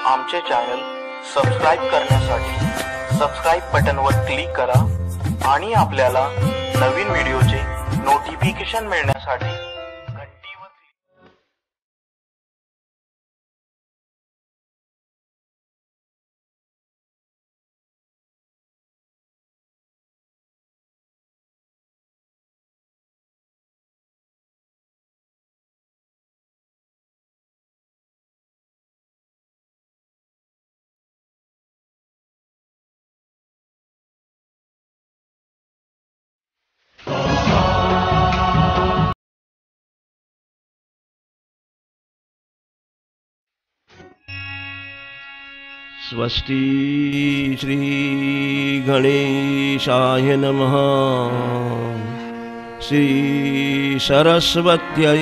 आमचे channel subscribe करण्यासाठी subscribe बटनवर click करा आणि आपल्याला नवीन व्हिडिओचे नोटिफिकेशन मिळण्यासाठी घंटीवर स्वस्ति श्री गणेशाय नमः। श्री सरस्वत्यै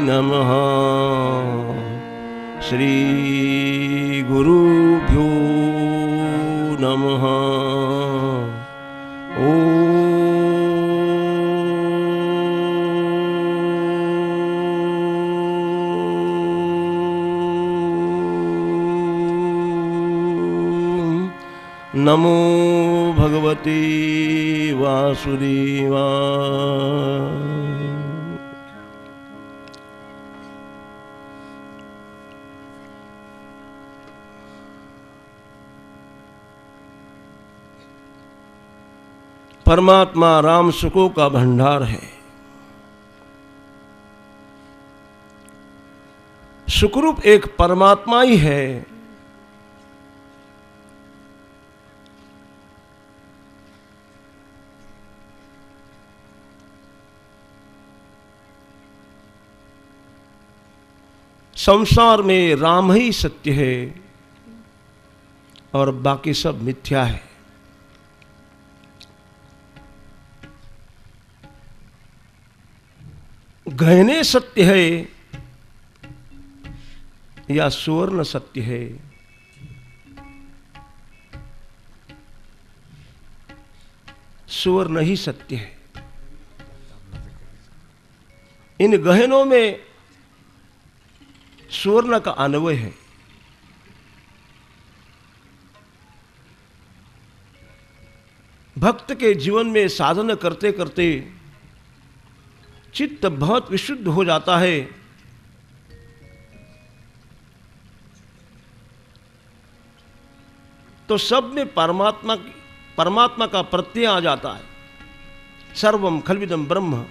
नमः। श्री गुरुभ्यो नमः। नमो भगवते वासुदेवाय। परमात्मा राम सुखों का भंडार है। सुखरूप एक परमात्मा ही है। संसार में राम ही सत्य है और बाकी सब मिथ्या है। गहने सत्य है या सुवर्ण सत्य है, सुवर्ण ही सत्य है। इन गहनों में सुवर्ण का अन्वय है। भक्त के जीवन में साधन करते करते चित्त बहुत विशुद्ध हो जाता है। तो सब में परमात्मा का प्रत्यय आ जाता है। सर्वम खल्विदम ब्रह्म,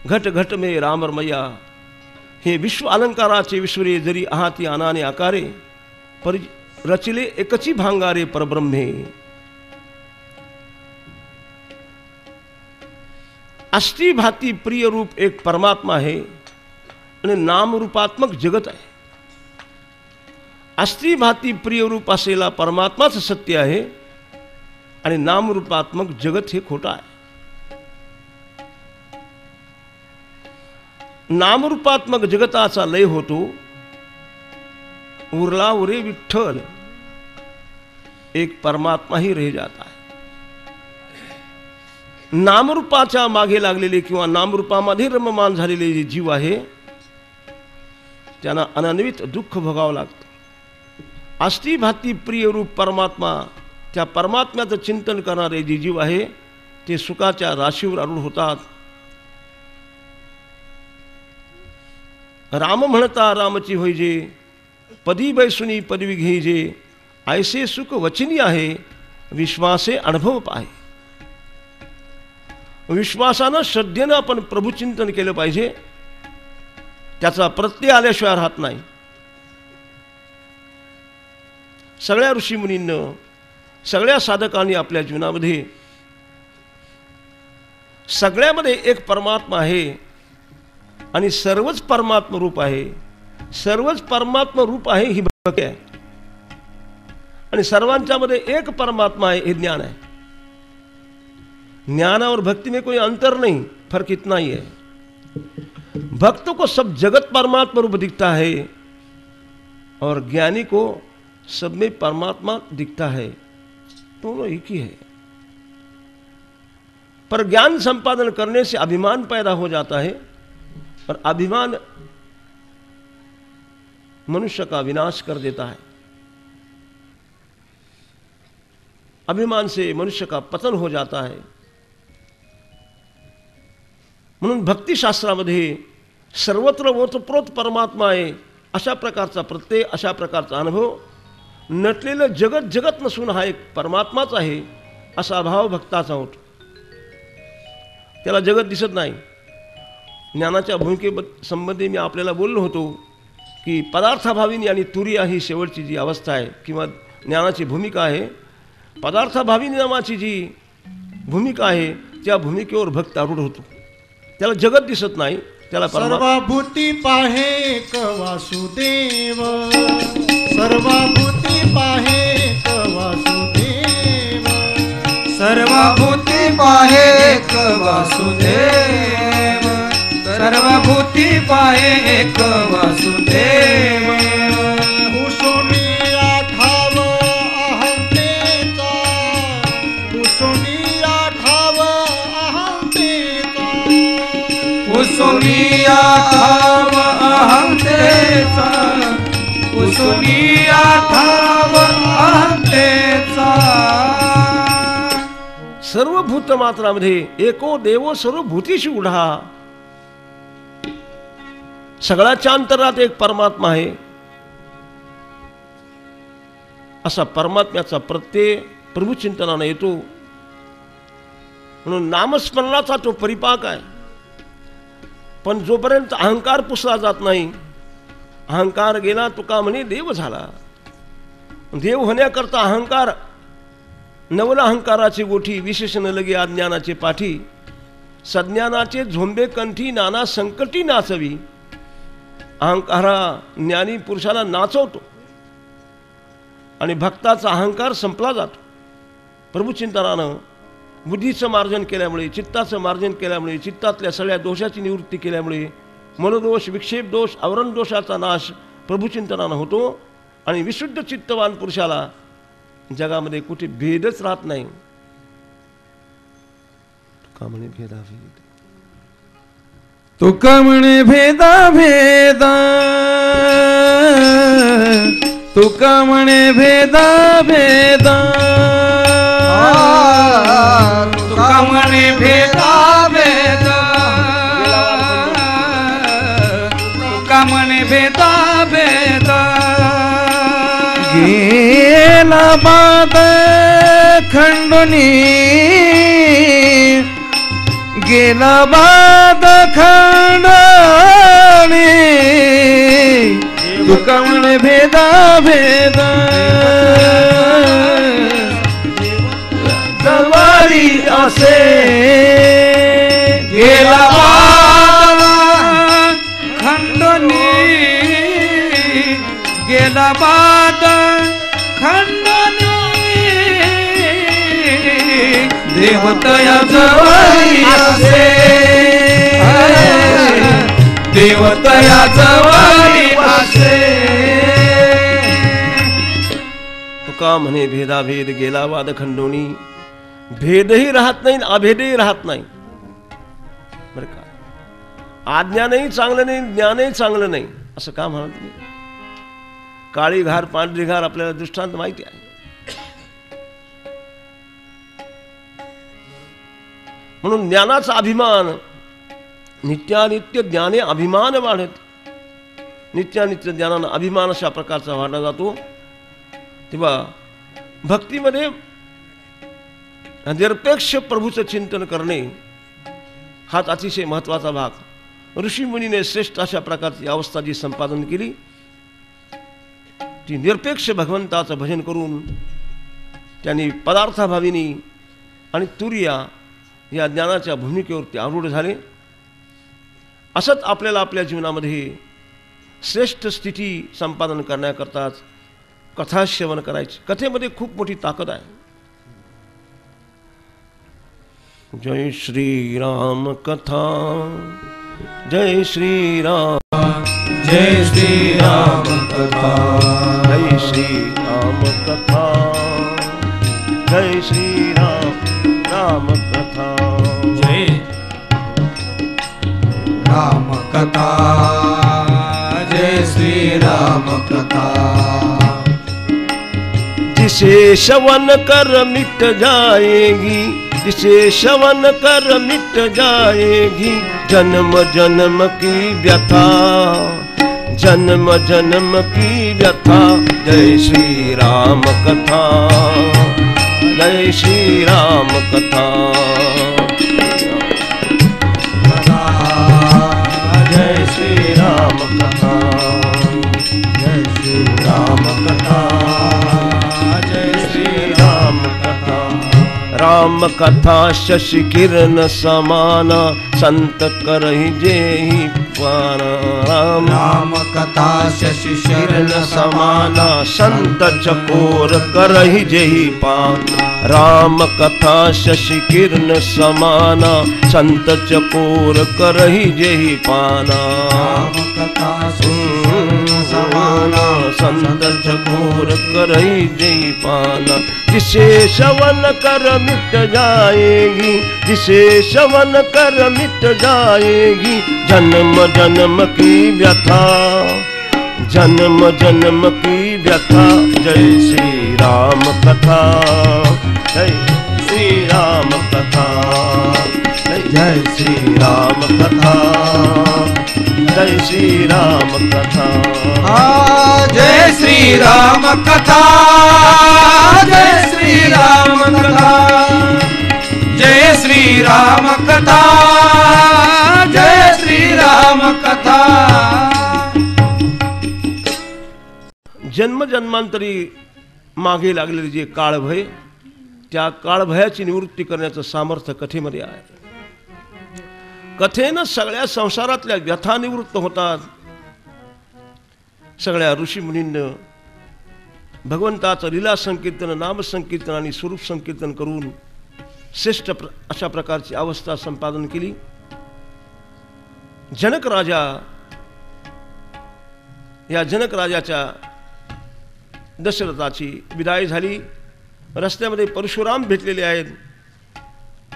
घट घट में रामरमया। हे विश्व अलंकाराचे विश्वरे जरी आहाती आनाने आकारे, पर रचिले एकची भांगारे परब्रह्मे। अस्थि भाती प्रिय रूप एक परमात्मा है आणि नाम रूपात्मक जगत आहे। अस्थि भाती प्रिय रूप असलेला परमात्माच सत्य आहे आणि नाम रूपात्मक जगत हे खोटा आहे। नामरूपात्मक जगताचा लय होतो, उरला उरे विठ्ठल, एक परमात्मा ही रह जाता है। नामरूपाच्या मागे लागलेले किंवा नामरूपामध्ये रममान झालेले जे जीव आहे त्यांना अनन्वित दुःख भोगावं लागतं। अस्थि भाती प्रिय रूप परमात्मा, त्या परमात्म्याचं चिंतन करणारे जे जीव आहे ते सुखाच्या राशीवर आरूढ होतात। राम म्हणता रामची होईजे, पदी बैसुनी पदवी घेईजे। ऐसे सुख वचनी आहे, विश्वासे अनुभव पाहे। विश्वासानं श्रद्धेनं आपण प्रभुचिंतन केलं पाहिजे। त्याचा प्रत्यय आल्याशिवाय राहत नाही। सगळ्या ऋषीमुनींना, सगळ्या साधकांनी आपल्या जीवनामध्ये सगळ्यामध्ये एक परमात्मा आहे आणि सर्वच परमात्मा रूप आहे। सर्वच परमात्मा रूप आहे ही भक्ती आहे आणि सर्वांच्या मध्ये एक परमात्मा है, ये ज्ञान है। ज्ञान और भक्ति में कोई अंतर नहीं, फर्क इतना ही है। भक्त को सब जगत परमात्मा रूप दिखता है और ज्ञानी को सब में परमात्मा दिखता है, दोनों एक ही है। पर ज्ञान संपादन करने से अभिमान पैदा हो जाता है और अभिमान मनुष्य का विनाश कर देता है। अभिमान से मनुष्य का पतन हो जाता है। म्हणून भक्तिशास्त्रामध्ये सर्वत्र ओतप्रोत परमात्मा आहे अशा प्रकारचा प्रत्यय, अशा प्रकारचा अनुभव, नटलेलं जगत जगत नसून हा एक परमात्माच आहे असा भाव भक्ताचा होतो। त्याला जगत दिसत नाही। ज्ञानाच्या भूमिकेसंबंधी मी आपल्याला बोललो होतो की पदार्थाभाविनी आणि तुरिया ही शेवटची जी अवस्था आहे किंवा ज्ञानाची भूमिका आहे, पदार्थाभाविनी नामाची जी भूमिका आहे त्या भूमिकेवर भक्त आरूढ होतो। त्याला जगत दिसत नाही, त्याला सर्वभूती पाहे एक वासुदेव, सर्वभूती पाहे एक वासुदेव, सर्वभूती पाहे एक वासुदेव, सर्वभूती पाहे एक वासुदेव। कुसुमी आठाव अहंतेचा, कुसुमी आठाव अहंतेचा, कुसुमी आठाव अहंतेचा, कुसुमी आठाव अहंतेचा। सर्व भूत मात्रामध्ये एको देवो सर्व भूतीशी उढा, सगळ्याच्या अंतरात एक परमात्मा आहे असा परमात्म्याचा प्रत्यय प्रभुचिंतनाने येतो। म्हणून नामस्मरणाचा तो परिपाक आहे। पण जोपर्यंत अहंकार पुसला जात नाही, अहंकार गेला तुका म्हणे देव झाला। देव होण्याकरता अहंकार, नवला अहंकाराची गोठी, विशेषण लगे अज्ञानाचे पाठी, सज्ञानाचे झोंबे कंठी, नाना संकटी नाचवी। अहंकारा ज्ञानी पुरुषाला नाचवतो आणि भक्ताचा अहंकार संपला जातो। प्रभुचिंतनानं बुद्धीचं मार्जन केल्यामुळे, चित्ताचं मार्जन केल्यामुळे, चित्तातल्या सगळ्या दोषाची निवृत्ती केल्यामुळे मनोदोष, विक्षेप दोष, आवरण दोषाचा नाश प्रभुचिंतनानं होतो आणि विशुद्ध चित्तवान पुरुषाला जगामध्ये कुठे भेदच राहत नाही। का म्हणे भेदाभेद, तुका म्हणे भेदा भेद, तुका म्हणे भेदा भेद, तुका म्हणे भेदा भेद, तुका म्हणे भेदा भेद। गेला बाद खंडोनी, गेला बाद खंडोनी, तुका म्हणे भेदा भेद, जवारी असे गेला बाद खंडोनी, गेला बाद खंडोनी, देवतया जवळी असे, देवतया जवळी असे। तुका म्हणे भेदाभेद गेला वाद खंडोनी, भेदही राहत नाही, अभेदही राहत नाही। बरं का, अज्ञानही चांगलं नाही, ज्ञानही चांगलं नाही असं का म्हणत नाही? काळी घार पांढरी घार आपल्याला दृष्टांत माहिती आहे। म्हणून ज्ञानाचा अभिमान, नित्यानित्य ज्ञाने अभिमान वाढत, नित्यानित्य ज्ञानानं अभिमान अशा प्रकारचा वाढला जातो। तेव्हा भक्तीमध्ये निरपेक्ष प्रभूचं चिंतन करणे हाच अतिशय महत्त्वाचा भाग। ऋषीमुनीने श्रेष्ठ अशा प्रकारची अवस्था जी संपादन केली, ती निरपेक्ष भगवंताचं भजन करून त्यांनी पदार्थाभाविनी आणि तुरिया या ज्ञानाच्या भूमिकेवर ते आरूढ झाले। असंच आपल्याला आपल्या जीवनामध्ये श्रेष्ठ स्थिती संपादन करण्याकरताच कथा श्रवण करायची। कथेमध्ये खूप मोठी ताकद आहे। जय श्री राम कथा, जय श्री राम, जय श्री राम कथा, जय श्री राम कथा, जय श्री राम कथा, जय राम कथा, जय श्री श्री राम कथा। जिसे श्रवण कर मिट जाएगी, जिसे श्रवण कर मिट जाएगी जन्म जन्म की व्यथा, जन्म जन्म की व्यथा। जय श्री राम कथा, जय श्री राम कथा। जय श्री राम कथा, जय श्री राम कथा, जय श्री राम कथा। राम कथा शशि किरण समाना, संत करहि जेहि पाना। राम कथा शशि किरण समाना, संत चकोर करहि जेहि पाना। राम कथा शशि किरण समाना, संत चकोर करहि जेहि पाना। राम कथा शशि समाना, संत चकोर करहि जेहि पाना। जिसे श्रवण कर मिट जाएगी, जिसे श्रवण कर मिट जाएगी जन्म जन्म की व्यथा, जन्म जन्म की व्यथा। जय श्री राम कथा, जय श्री राम कथा, जय श्री राम कथा, जय श्री राम कथा। जय श्री राम कथा, जय श्री राम कथा, जय श्री राम कथा, जय श्री राम कथा। जन्म जन्मांतरी मागे लागलेले जे काळभय, त्या काळभयाची निवृत्ती करण्याचं सामर्थ्य कथेमध्ये आहे. कथेनं सगळ्या संसारातल्या व्यथा निवृत्त होतात. सगळ्या ऋषीमुनींनं भगवंताचं लीला संकीर्तन, नाम संकीर्तन आणि स्वरूप संकीर्तन करून श्रेष्ठ अशा प्रकारची अवस्था संपादन केली. जनक राजा, या जनक राजाच्या दशरथाची विदाई झाली. रस्त्यामध्ये परशुराम भेटलेले आहेत.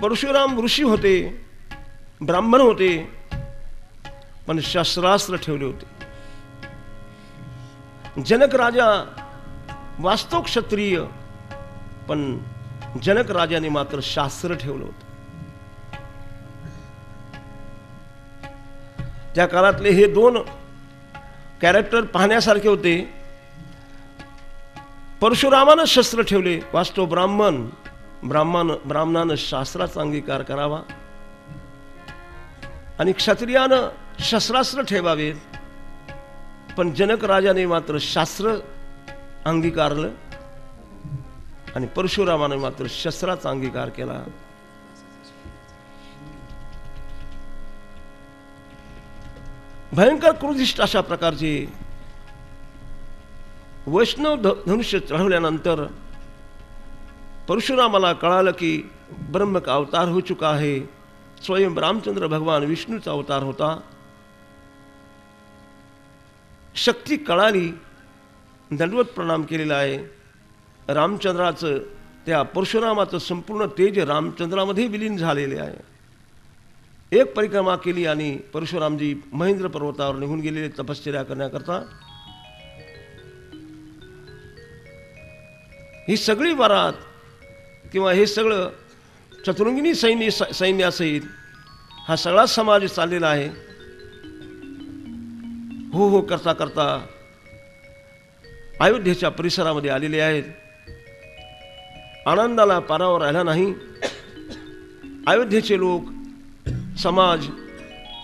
परशुराम ऋषी होते, ब्राह्मण होते, पण शस्त्रास्त्र ठेवले होते. जनक राजा वास्तव क्षत्रिय, पण जनक राजाने मात्र शास्त्र ठेवलं होतं. त्या काळातले हे दोन कॅरेक्टर पाहण्यासारखे होते. परशुरामानं शस्त्र ठेवले, वास्तव ब्राह्मणानं शास्त्राचा अंगीकार करावा आणि क्षत्रियानं शस्त्रास्त्र ठेवावे. पण जनक राजाने मात्र शास्त्र अंगीकारलं आणि परशुरामाने मात्र शस्त्राचा अंगीकार केला. भयंकर क्रोधिष्ठ अशा प्रकारचे वैष्णव धनुष्य चढवल्यानंतर परशुरामाला कळालं की ब्रह्म का अवतार हो चुका आहे. स्वयं रामचंद्र भगवान विष्णूचा अवतार होता. शक्ती कळाली, दंडवत प्रणाम केलेला आहे. रामचंद्राचं, त्या परशुरामाचं संपूर्ण तेज रामचंद्रामध्ये विलीन झालेले आहे. एक परिक्रमा केली आणि परशुरामजी महेंद्र पर्वतावर निघून गेलेले तपश्चर्या करण्याकरता. ही सगळी वरात किंवा हे सगळं चतुरंगिनी सैन्यासहित हा सगळा समाज चाललेला आहे. हो हो करता करता अयोध्येच्या परिसरामध्ये आलेले आहेत. आनंदाला पारावर राहिला नाही. अयोध्येचे लोक, समाज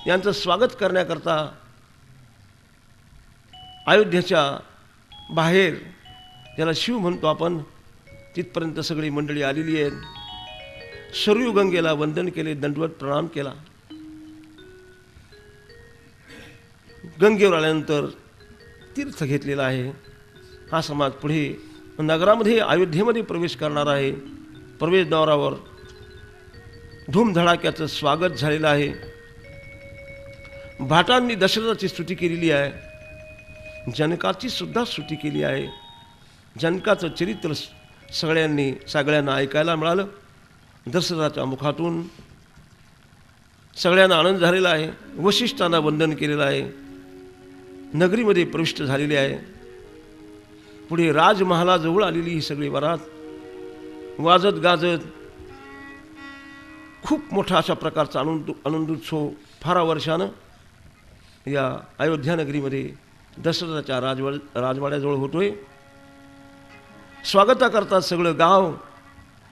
यांचं स्वागत करण्याकरता अयोध्येच्या बाहेर, ज्याला शिव म्हणतो आपण, तिथपर्यंत सगळी मंडळी आलेली आहेत. सरयू गंगेला वंदन केले, दंडवत प्रणाम केला. गंगेवर आल्यानंतर तीर्थ घेतलेला आहे. हा समाज पुढे नगरामध्ये, अयोध्येमध्ये प्रवेश करणार आहे. प्रवेशद्वारावर धूमधडाक्याचं स्वागत झालेलं आहे. भाटांनी दशरथाची स्तुती केलेली आहे. जनकाची सुद्धा स्तुती केली आहे. जनकाचं चरित्र सगळ्यांना ऐकायला मिळालं. दशरथाच्या मुखातून सगळ्यांना आनंद झालेला आहे. वशिष्ठांना वंदन केलेलं आहे. नगरीमध्ये प्रविष्ट झालेली आहे. पुढे राजमहालाजवळ आलेली ही सगळी वरात वाजत गाजत खूप मोठा अशा प्रकारचा आनंदोत्सव फार वर्षानं या अयोध्या नगरीमध्ये दशरथाच्या राजवाड्याजवळ होतोय. स्वागता करतात सगळं गाव.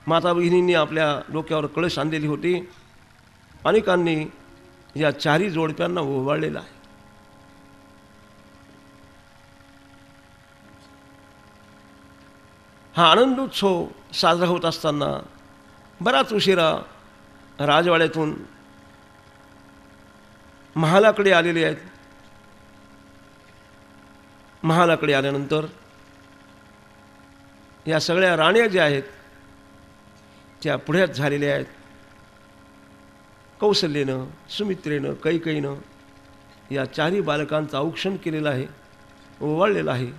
माता बहिणींनी आपल्या डोक्यावर कळस आणलेली होती. अनेकांनी या चारी जोडप्यांना ओवाळलेला आहे. हा आनंदोत्सव साजरा होत असताना बराच उशिरा राजवाड्यातून महालाकडे आलेले आहेत. महालाकडे आल्यानंतर या सगळ्या राण्या ज्या आहेत त्या पुढ्यात झालेल्या आहेत. कौसल्येनं, सुमित्रेनं, कैकेयीनं या चारही बालकांचं औक्षण केलेलं आहे, ओवाळलेलं आहे.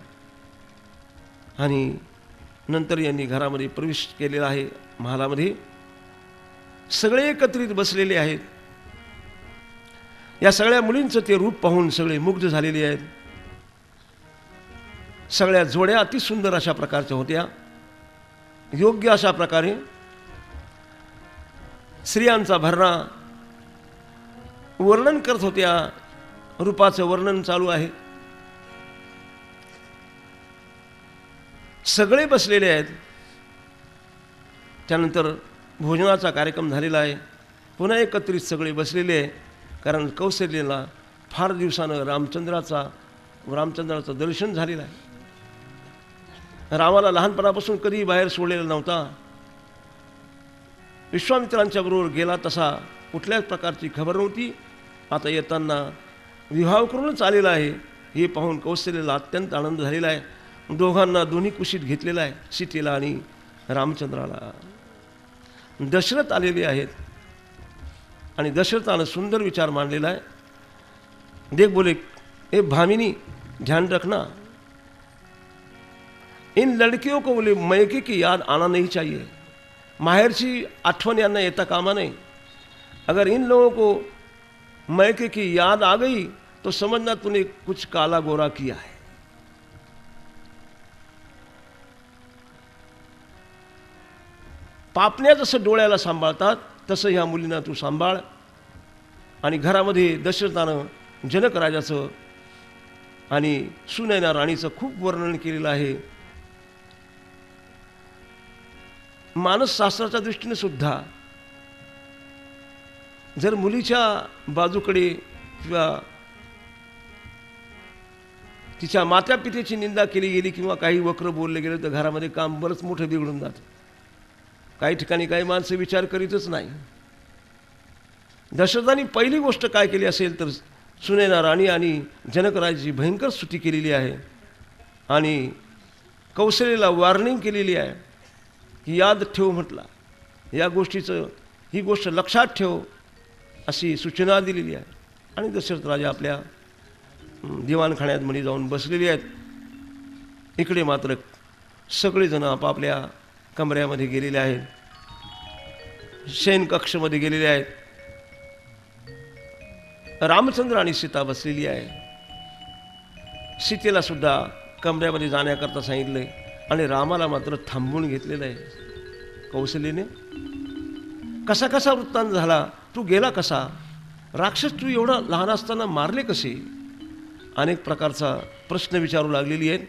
आणि नंतर यांनी घरामध्ये प्रवेश केलेला आहे. महालामध्ये सगळे एकत्रित बसलेले आहेत. या सगळ्या मुलींचं ते रूप पाहून सगळे मुग्ध झालेले आहेत. सगळ्या जोड्या अतिसुंदर अशा प्रकारच्या होत्या. योग्य अशा प्रकारे स्त्रियांचा भरणा वर्णन करत होत्या. रूपाचं वर्णन चालू आहे. सगळे बसलेले आहेत. त्यानंतर भोजनाचा कार्यक्रम झालेला आहे. पुन्हा एकत्रित सगळे बसलेले आहे. कारण कौसल्येला फार दिवसानं रामचंद्राचं दर्शन झालेलं आहे. रामाला लहानपणापासून कधी बाहेर सोडलेला नव्हता. विश्वामित्रांच्या बरोबर गेला तसा कुठल्याच प्रकारची खबर नव्हती. आता येताना विवाह करूनच आलेला आहे हे पाहून कौसल्येला अत्यंत आनंद झालेला आहे. दोघांना दोन्ही कुशीत घेतलेला आहे, सीतेला आणि रामचंद्राला. दशरथ आलेले आहेत आणि दशरथानं सुंदर विचार मांडलेला आहे. देख बोले, ए भामिनी ध्यान रखना, इन लड़कियों को बोले मैके की याद आना नहीं चाहिए. माहेरची आठवण यांना येता कामा नहीं. अगर इन लोगों को मैके की याद आ गई तो समझना तूने कुछ काला गोरा किया है. पापण्या जसं डोळ्याला सांभाळतात तसं ह्या मुलींना तू सांभाळ. आणि घरामध्ये दशरथानं जनक राजाचं आणि सुनैना राणीचं खूप वर्णन केलेलं आहे. मानसशास्त्राच्या दृष्टीने सुद्धा जर मुलीच्या बाजूकडे किंवा तिच्या मातापितेची निंदा केली गेली किंवा काही वक्र बोलले गेले तर घरामध्ये काम बरंच मोठं बिघडून जातं. काही ठिकाणी काही माणसं विचार करीतच नाही. दशरथांनी पहिली गोष्ट काय केली असेल तर सुनैना राणी आणि जनकराजाची भयंकर स्तुती केलेली आहे आणि कौशल्येला वॉर्निंग केलेली आहे की याद ठेव म्हटला, या गोष्टीचं ही गोष्ट लक्षात ठेव अशी सूचना दिलेली आहे. आणि दशरथ राजा आपल्या दिवाणखान्यात मध्ये जाऊन बसलेले आहेत. इकडे मात्र सगळेजण आपापल्या कमऱ्यामध्ये गेलेले आहेत, शयन कक्षमध्ये गेलेले आहेत. रामचंद्र आणि सीता बसलेली आहे. सीतेला सुद्धा कमऱ्यामध्ये जाण्याकरता सांगितलंय आणि रामाला मात्र थांबवून घेतलेलं आहे. कौशल्येने कसा कसा वृत्तांत झाला, तू गेला कसा, राक्षस तू एवढा लहान असताना मारले कसे, अनेक प्रकारचा प्रश्न विचारू लागलेली आहेत.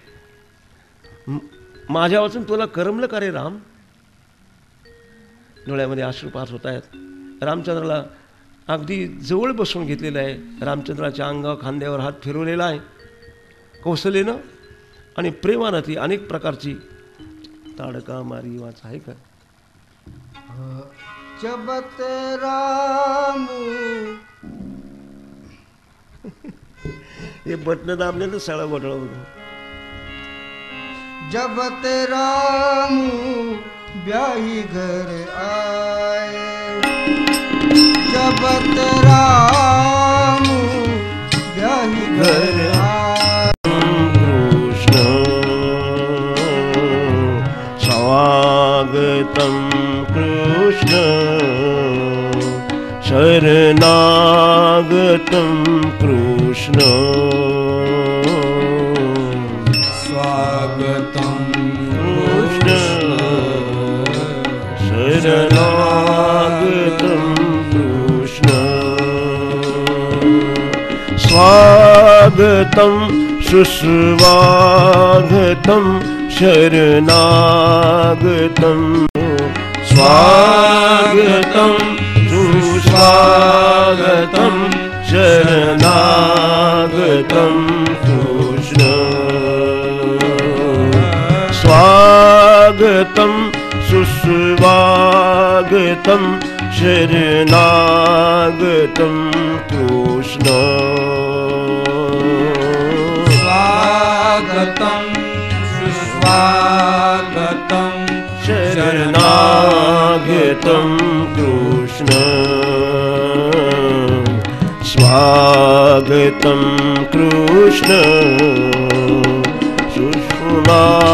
माझ्या वाचून तुला करमलं का रे राम. डोळ्यामध्ये अश्रुपात होत आहेत. रामचंद्राला अगदी जवळ बसून घेतलेलं आहे. रामचंद्राच्या अंगावर खांद्यावर हात फिरवलेला आहे कौशल्येनं आणि प्रेमानं ती अनेक प्रकारची ताडका मारी वाच आहे का. जबत राम हे बटन दाबले तर सगळा घोटाळा होतो. जबत राम ब्याही घर आए, जबत राम ब्याही घर आए. कृष्ण स्वागतम कृष्ण शरणागतम कृष्ण स्वागतं सुस्वागतं शरणागतं स्वागतं सुस्वागतं शरणागतं कृष्ण स्वागतं सुस्वागतं शरणागतं कृष्ण स्वागतं सुस्वागतं शरणागतं कृष्ण स्वागतं कृष्ण सुस्वागतं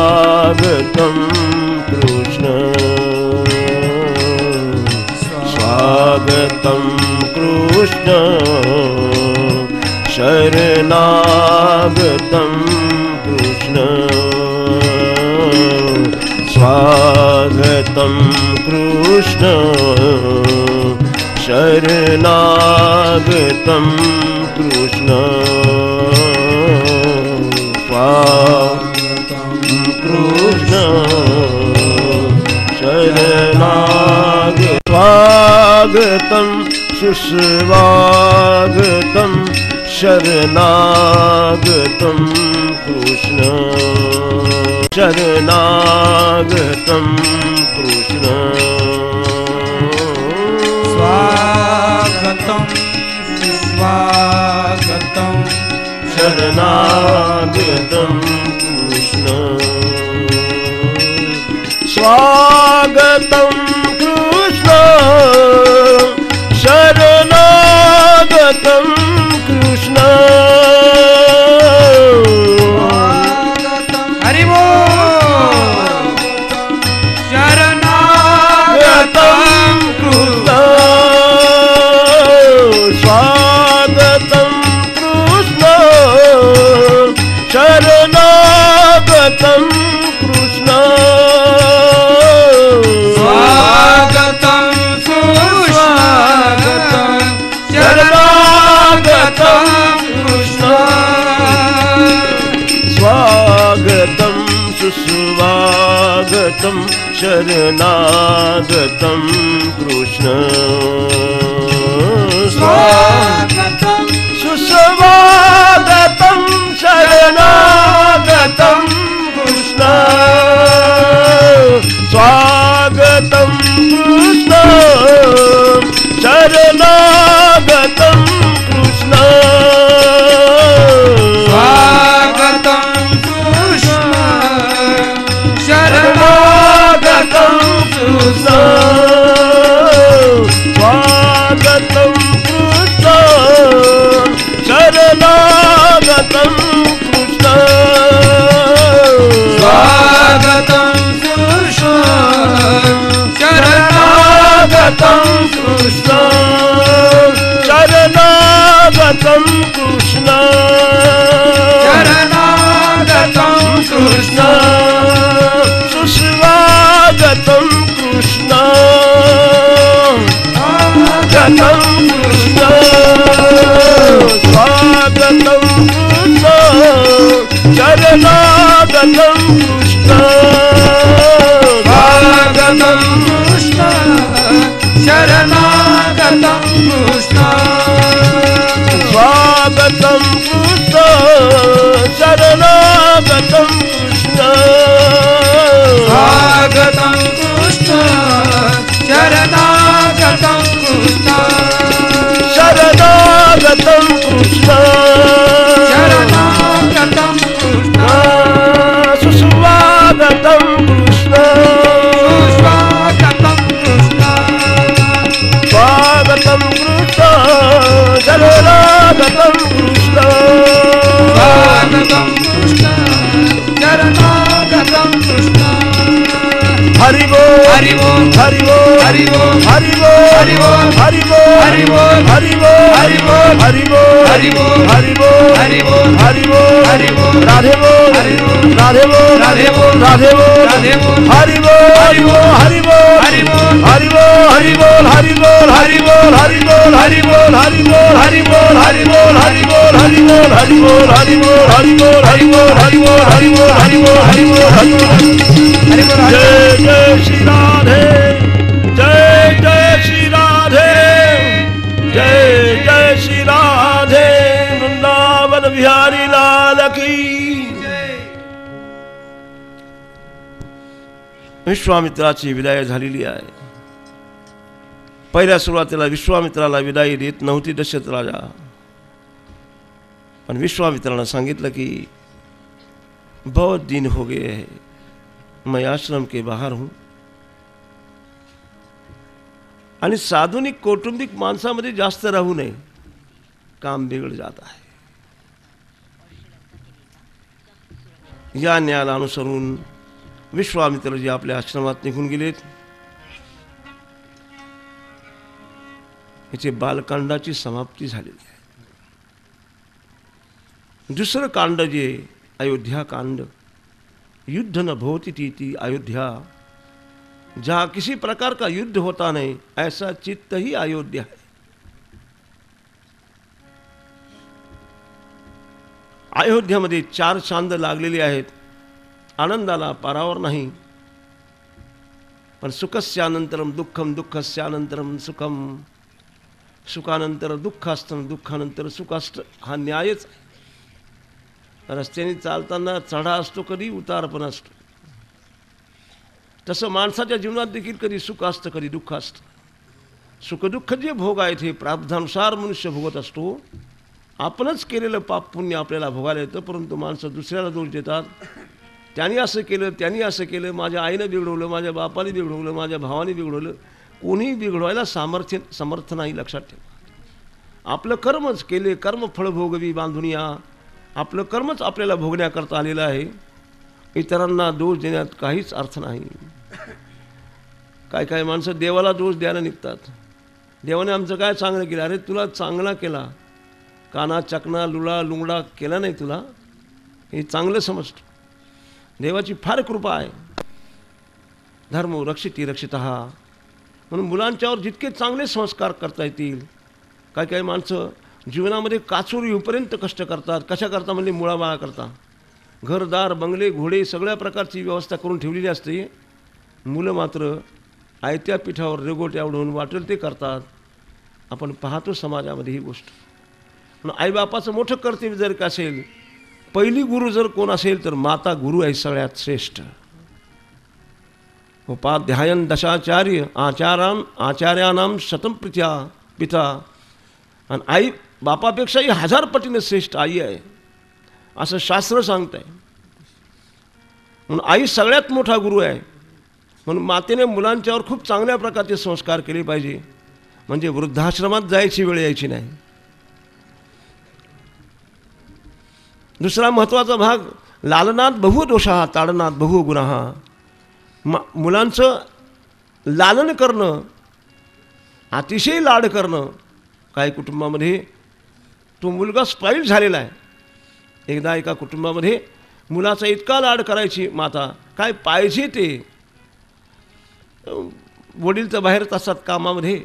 कृष्ण स्वागतं कृष्ण शरणागतं कृष्ण स्वागतं कृष्ण शरणागतं कृष्ण स्वागतं कृष्ण शरणागतं स्वागतं सुस्वागतं शरणागतं कृष्ण शरणागतं कृष्ण स्वागतं सुस्वागतं शरणागतं कृष्ण स्वागतं कृष्ण शरणागतं कृष्ण हरि बोल शरणागतं कृष्ण स्वागतं कृष्ण शरणागतं कृष्ण स्वागतं सुस्वागतं शरणागतं कृष्ण स्वागतं सुस्वागतं शरणागतं कृष्ण स्वागतं सुस्वागतं शरणागतं कृष्ण स्वागतं कृष्ण शरणागतं कृष्ण स्वागतं कृष्ण शरणागतं कृष्ण स्वागतं कृष्ण शरणागतं कृष्ण स्वागतं कृष्ण शरणागतं कृष्ण शरणागतं कृष्ण शरणागतं कृष्ण सुस्वागतं कृष्ण गतं कृष्ण स्वागतं कृष्ण शरणागतं कृष्ण स्वागतं कृष्ण शरणागतं कृष्ण स्वागतं कृष्ण शरणागतं कृष्ण स्वागतं कृष्ण शरणागतं कृष्ण शरणागतं कृष्ण शरणागतं कृष्ण सुस्वागतं कृष्ण स्वागतं कृष्ण स्वागतं कृष्ण शरणागतं कृष्ण स्वागतं कृष्ण शरणागतं कृष्ण हरि बोल हरि बोल हरि बोल हरि बोल हरि बोल हरि बोल हरि बोल हरि बोल हरि बोल हरि बोल हरि बोल हरि बोल हरि बोल हरि बोल हरि बोल हरि बोल राधे बोल हरि बोल राधे बोल राधे बोल राधे बोल राधे बोल हरि बोल हरि बोल हरि बोल हरि बोल हरि बोल हरि बोल बोल हरि बोल हरि बोल हरि बोल हरि बोल हरि बोल हरि बोल हरि बोल हरि बोल हरि बोल हरि बोल हरि बोल हरि बोल हरि बोल हरि बोल हरि बोल हरि बोल हरि बोल हरि बोल। जय जय श्री राधे, जय जय श्री राधे, जय जय श्री राधे, वृंदावन बिहारी लाल की। विश्वामित्राची विदाय झालेली आहे। पहिल्या सुरुवातीला विश्वामित्राला विदाई देत नव्हती दशरथ राजा, पण विश्वामित्रानं सांगितलं की बहुत दिन हो गए हैं, मैं आश्रम के बाहर हूं। आणि साधुनिक कौटुंबिक माणसामध्ये जास्त राहू नये, काम बिघड जात आहे। या न्यायाला अनुसरून विश्वामित्रजी आपल्या आश्रमात निघून गेलेत। याचे बालकांडाची समाप्ती झालेली आहे। दुसरं कांड जे अयोध्या कांड, युद्ध न भवति टीति अयोध्या, जहाँ किसी प्रकार का युद्ध होता नहीं ऐसा चित्त ही अयोध्या है। अयोध्यामध्ये 4 चांद लागलेले आहेत, आनंदाला पारावर नाही। पण सुखस्यानंतरम दुःखम, दुःखस्यानंतरम सुखम, सुखानंतर दुःख असतं, दुःखानंतर सुख असतं, हा न्यायच आहे। रस्त्याने चालताना चढा असतो, कधी उतार पण असतो। तसं माणसाच्या जीवनात देखील कधी सुख असतं, कधी दुःख असतं। सुखदुःख जे भोग आहेत हे प्रारब्धानुसार मनुष्य भोगत असतो। आपणच केलेलं पाप पुण्य आपल्याला भोगायला येतं, परंतु माणसं दुसऱ्याला दोष देतात। त्यांनी असं केलं, त्यांनी असं केलं, माझ्या आईनं बिघडवलं, माझ्या बापाने बिघडवलं, माझ्या भावाने बिघडवलं। कोणी बिघडवायला समर्थ नाही, लक्षात ठेवा। आपलं कर्मच केले, कर्मफळ भोगवी बांधुनिया, आपलं कर्मच आपल्याला भोगण्याकरता आलेलं आहे। इतरांना दोष देण्यात काहीच अर्थ नाही। काय माणसं देवाला दोष द्यायला निघतात। देवाने आमचं काय चांगलं केलं? अरे तुला चांगला केला, काना चकना लुळा लुंगडा केला नाही तुला, हे चांगलं समजतो। देवाची फार कृपा आहे। धर्म रक्षिती रक्षितः, म्हणून मुलांच्यावर जितके चांगले संस्कार करता येतील। काही माणसं जीवनामध्ये काचोरी होईपर्यंत कष्ट करतात। कशा करता म्हणजे मुळाबाळा करता, घरदार बंगले घोडे सगळ्या प्रकारची व्यवस्था करून ठेवलेली असते। मुलं मात्र आयत्या पिठावर रेगोट्या उडवून वाटेल ते करतात। आपण पाहतो समाजामध्ये ही गोष्ट। पण आईबापाचं मोठं कर्तव्य जर का असेल, पहिली गुरु जर कोण असेल तर माता गुरु आहे सगळ्यात श्रेष्ठ। उपाध्यायन दशाचार्य आचार्यानाम शतम प्रीत्या पिता, आणि आई बापापेक्षाही 1000 पटीने श्रेष्ठ आई आहे असं शास्त्र सांगतंय। म्हणून आई सगळ्यात मोठा गुरु आहे। म्हणून मातेने मुलांच्यावर खूप चांगल्या प्रकारचे संस्कार केले पाहिजे, म्हणजे वृद्धाश्रमात जायची वेळ यायची नाही। दुसरा महत्त्वाचा भाग, लालनात बहुदोषा ताडनात बहुगुणाः। मुलांचं लालन करणं, अतिशय लाड करणं। काही कुटुंबामध्ये तो मुलगा स्पाईल झालेला आहे। एकदा एका कुटुंबामध्ये मुलाचा इतका लाड करायची माता, काय पाहिजे ते। वडील तर बाहेरच असतात कामामध्ये,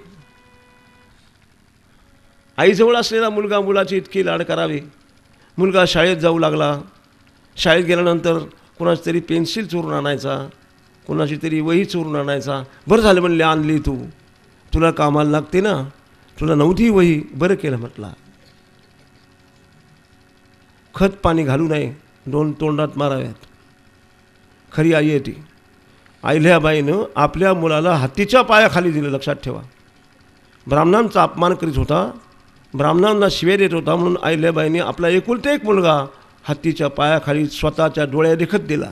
आईजवळ असलेला मुलगा मुलाची इतकी लाड करावी। मुलगा शाळेत जाऊ लागला, शाळेत गेल्यानंतर कोणाची तरी पेन्सिल चोरून आणायचा, कोणाची तरी वही चोरून आणायचा। बरं झालं म्हणले आणली तू, तुला कामाला लागते ना, तुला नव्हती वही, बरं केलं म्हटला। खत पाणी घालू नये, 2 तोंडात माराव्यात। खरी आई आहे ती। अहिल्याबाईनं आपल्या मुलाला हत्तीच्या पायाखाली दिलं, लक्षात ठेवा। ब्राह्मणांचा अपमान करीत होता, ब्राह्मणांना शिव्या देत होता, म्हणून अहिल्याबाईने आपला एकुलता एक मुलगा हत्तीच्या पायाखाली स्वतःच्या डोळ्या देखत दिला।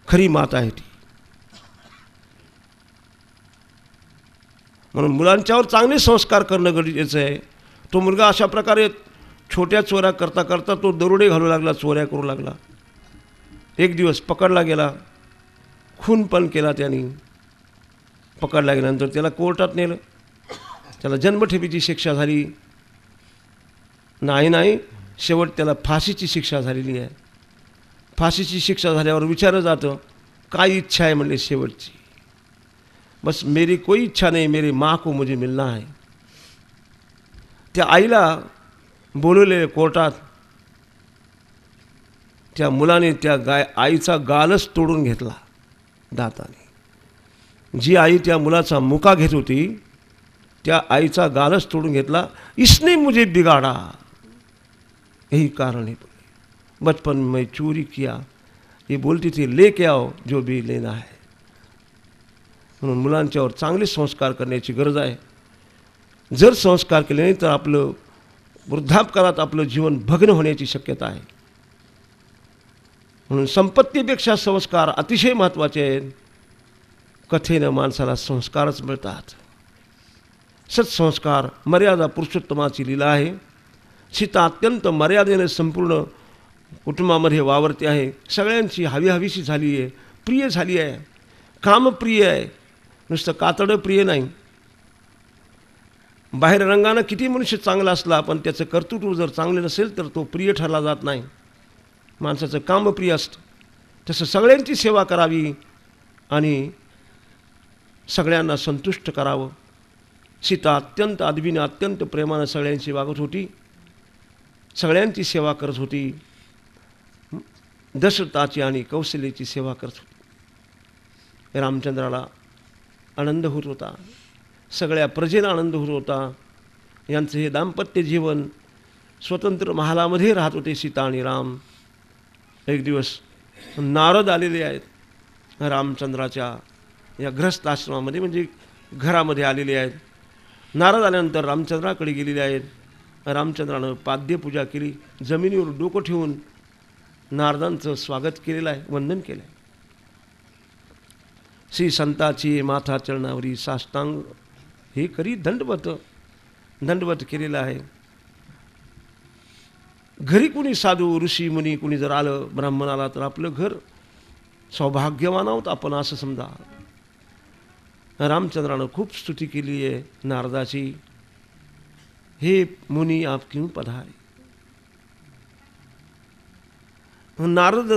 खरी माता आहे ती। म्हणून मुलांच्यावर चांगले संस्कार करणं गरजेचं आहे। तो मुलगा अशा प्रकारे छोट्या चोऱ्या करता करता तो दरोडे घालू लागला, चोऱ्या करू लागला। एक दिवस पकडला गेला, खून पण केला त्यांनी। पकडला गेल्यानंतर त्याला कोर्टात नेलं, त्याला जन्मठेपेची शिक्षा झाली। नाही शेवट त्याला फाशीची शिक्षा झालेली आहे। फाशीची शिक्षा झाल्यावर विचारलं जातं काय इच्छा आहे म्हणले शेवटची। बस मेरी कोई इच्छा नहीं, मेरी माँ को मुझे मिलना आहे. त्या आईला बोलवले कोर्टात. त्या मुलाने त्या आईचा गालच तोडून घेतला दाताने. जी आई त्या मुलाचा मुका घेत होती त्या आईचा गालच तोडून घेतला. इसने मुझे बिगाड़ा, यही कारण है. बचपन में चोरी किया, ये बोलती थी लेके आओ जो भी लेना है. म्हणून मुलांच्यावर चांगले संस्कार करण्याची गरज आहे. जर संस्कार केले नाही तर आपलं वृद्धापकाळात आपलं जीवन भग्न होण्याची शक्यता आहे. म्हणून संपत्तीपेक्षा संस्कार अतिशय महत्त्वाचे आहेत. कथेनं माणसाला संस्कारच मिळतात. सत्संस्कार मर्यादा पुरुषोत्तमाची लीला आहे. सीता अत्यंत मर्यादेने संपूर्ण कुटुंबामध्ये वावरते आहे. सगळ्यांची हवीहवीशी झाली आहे, प्रिय झाली आहे, कामप्रिय आहे, नुसतं कातडं प्रिय नाही. बाहेर रंगानं किती मनुष्य चांगला असला पण त्याचं कर्तृत्व जर चांगलं नसेल तर तो प्रिय ठरला जात नाही. माणसाचं कामप्रिय असतं. तसं सगळ्यांची सेवा करावी आणि सगळ्यांना संतुष्ट करावं. सीता अत्यंत आदबीनं अत्यंत प्रेमानं सगळ्यांची वागत होती, सगळ्यांची सेवा करत होती. दशरथाची आणि कौशल्याची सेवा करत होती. रामचंद्राला आनंद होत होता, सगळ्या प्रजेला आनंद होत होता. यांचं हे दाम्पत्य जीवन स्वतंत्र महालामध्ये राहत होते सीता आणि राम. एक दिवस नारद आलेले आहेत रामचंद्राच्या या ग्रस्त आश्रमामध्ये, म्हणजे घरामध्ये आलेले आहेत. नारद आल्यानंतर रामचंद्राकडे गेलेले आहेत. रामचंद्रानं पाद्यपूजा केली, जमिनीवर डोकं ठेवून नारदांचं स्वागत केलेलं आहे, वंदन केलं आहे. श्री संताची माथा चरणावरी साष्टांग हे करी दंडवत केलेलं आहे. घरी कुणी साधू ऋषी मुनी कुणी जर आलं, ब्राह्मण आला तर आपलं घर सौभाग्यवान आहोत आपण असं समजा. रामचंद्रानं खूप स्तुती केली आहे नारदाची. हे मुनी आप क्यों पधारे. नारद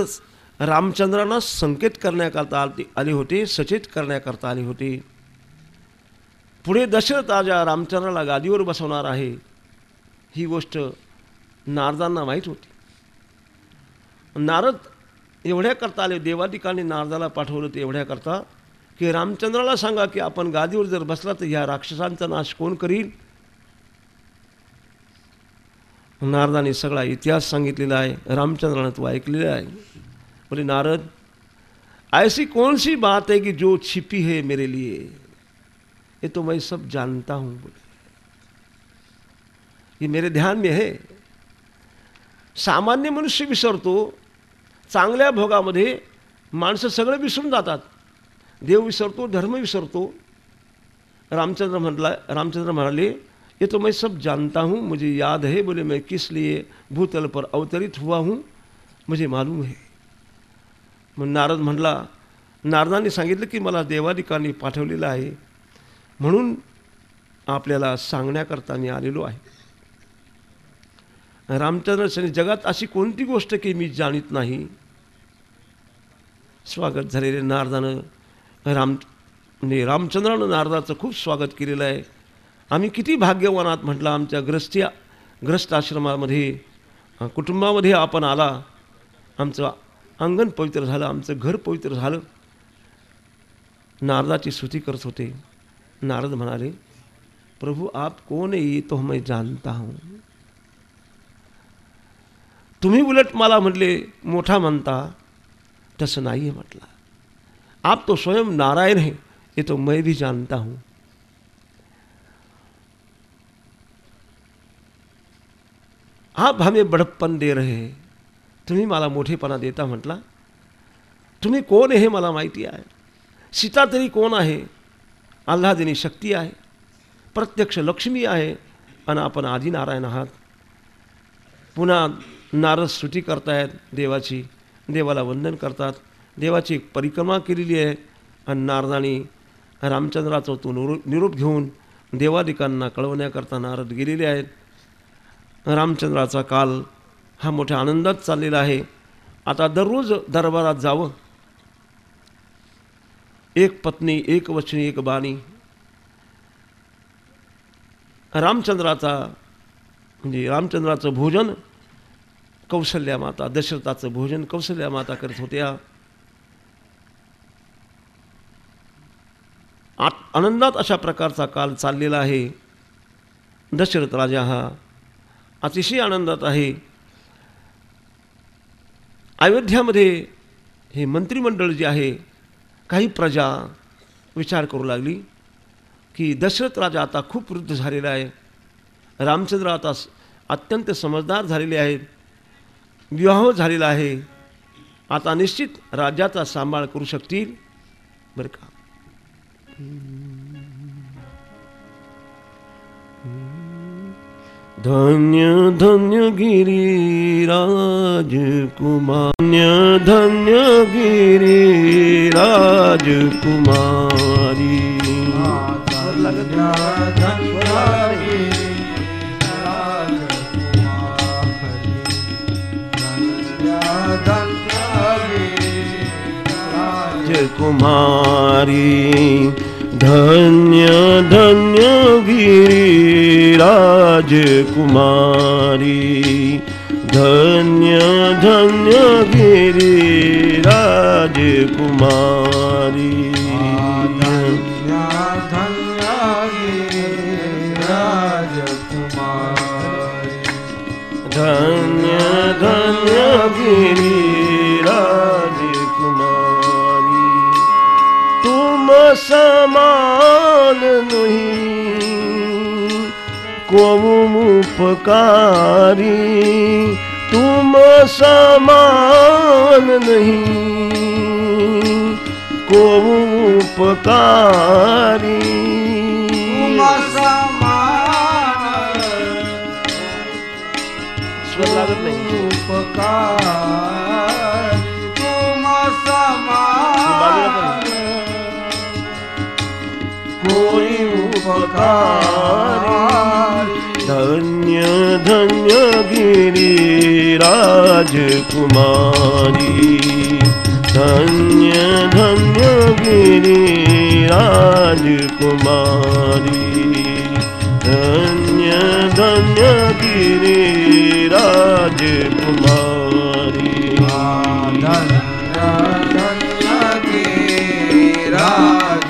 रामचंद्रांना संकेत करण्याकरता आले होते, सचेत करण्याकरता आले होते. पुढे दशरथ राजा रामचंद्राला गादीवर बसवणार आहे ही गोष्ट नारदांना माहीत होती. नारद एवढ्याकरता आले, देवादिकांनी नारदाला पाठवलं ते एवढ्याकरता की रामचंद्राला सांगा की आपण गादीवर जर बसला तर ह्या राक्षसांचा नाश कोण करील. नारदाने सगळा इतिहास सांगितलेला आहे. रामचंद्रानं तो ऐकलेला आहे. बोले नारद, ऐसी कौन सी बात है कि जो छिपी है मेरे लिए, ये तो मैं सब जानता हूँ. बोले ये मेरे ध्यान में है. सामान्य मनुष्य विसरतो, चांगल्या भोगामध्ये माणसं सगळं विसरून जातात. देव विसरतो, धर्म विसरतो. रामचंद्र म्हणाले ये तो मैं सब जानता हूँ, मुझे याद है. बोले मैं किस लिए भूतल पर अवतरित हुआ हूँ मुझे मालूम है. मग नारद म्हटला, नारदांनी सांगितलं की मला देवादिकांनी पाठवलेलं आहे म्हणून आपल्याला सांगण्याकरता मी आलेलो आहे. रामचंद्र जगात अशी कोणती गोष्ट की मी जाणीत नाही. स्वागत झालेले नारदानं रामचंद्रानं नारदाचं खूप स्वागत केलेलं आहे. आम्ही किती भाग्यवान आहात म्हटलं. आमच्या ग्रस्त आश्रमामध्ये कुटुंबामध्ये आपण आला, आमचं अंगण पवित्र झालं, आमचं घर पवित्र झालं. नारदाची स्तुती करत होते. नारद म्हणाले, प्रभु आप कौन है ये तो मैं जानता हूँ. तुम्ही उलट मला म्हटले मोठा म्हणता, तसं नाही आहे म्हटलं. आप तो स्वयं नारायण है, ये तो मैं भी जानता हूँ. आप हमें बड़प्पन दे रहे हैं, तुम्ही मला मोठेपणा देता म्हटला. तुम्ही कोण आहे हे मला माहिती आहे. सीता तरी कोण आहे. आल्हादिनी शक्ती आहे, प्रत्यक्ष लक्ष्मी आहे आणि आपण आदिनारायण आहात. पुन्हा नारद स्तुती करतायत देवाची, देवाला वंदन करतात. देवाची एक परिक्रमा केलेली आहे आणि नारदानी रामचंद्राचा तो निरोप घेऊन देवादिकांना कळवण्याकरता नारद गेलेले आहेत. रामचंद्राचा काल हा मोठ्या आनंदात चाललेला आहे. आता दररोज दरबारात जावं. एक पत्नी, एक वचनी, एक बाणी. रामचंद्राचा म्हणजे रामचंद्राचं भोजन कौशल्या माता, दशरथाचं भोजन कौशल्या माता करत होत्या. आनंदात अशा प्रकारचा काल चाललेला आहे. दशरथ राजा हा अतिशय आनंदात आहे. अयोध्यामध्ये हे मंत्रिमंडळ जे आहे, काही प्रजा विचार करू लागली की दशरथ राजा आता खूप वृद्ध झालेला आहे, रामचंद्र आता अत्यंत समजदार झालेले आहेत, विवाह झालेला आहे, आता निश्चित राज्याचा सांभाळ करू शकतील बरं का. धन्य धन्य गिरिराज कुमार, धन्य गिरिराज कुमारी. कुमारी धन्य धन्य गिरिराज कुमारी, धन्य धन्य गिरिराज कुमारी. धन्य धन्य गिरिराज कुमारी, धन्य धन्य गिरिराज कुमारी. तुम समान नहीं कोउ उपकारी, तुम समान नहीं कोउ उपकारी. तुम समान स्वर लागत नाही. उपकारी, तुम समान कोई उपकारी. धन्य धन्य गिरिराज कुमारी, धन्य धन्य गिरिराज कुमारी, धन्य धन्य गिरिराज कुमारी. धन्य धन्य गिरिराज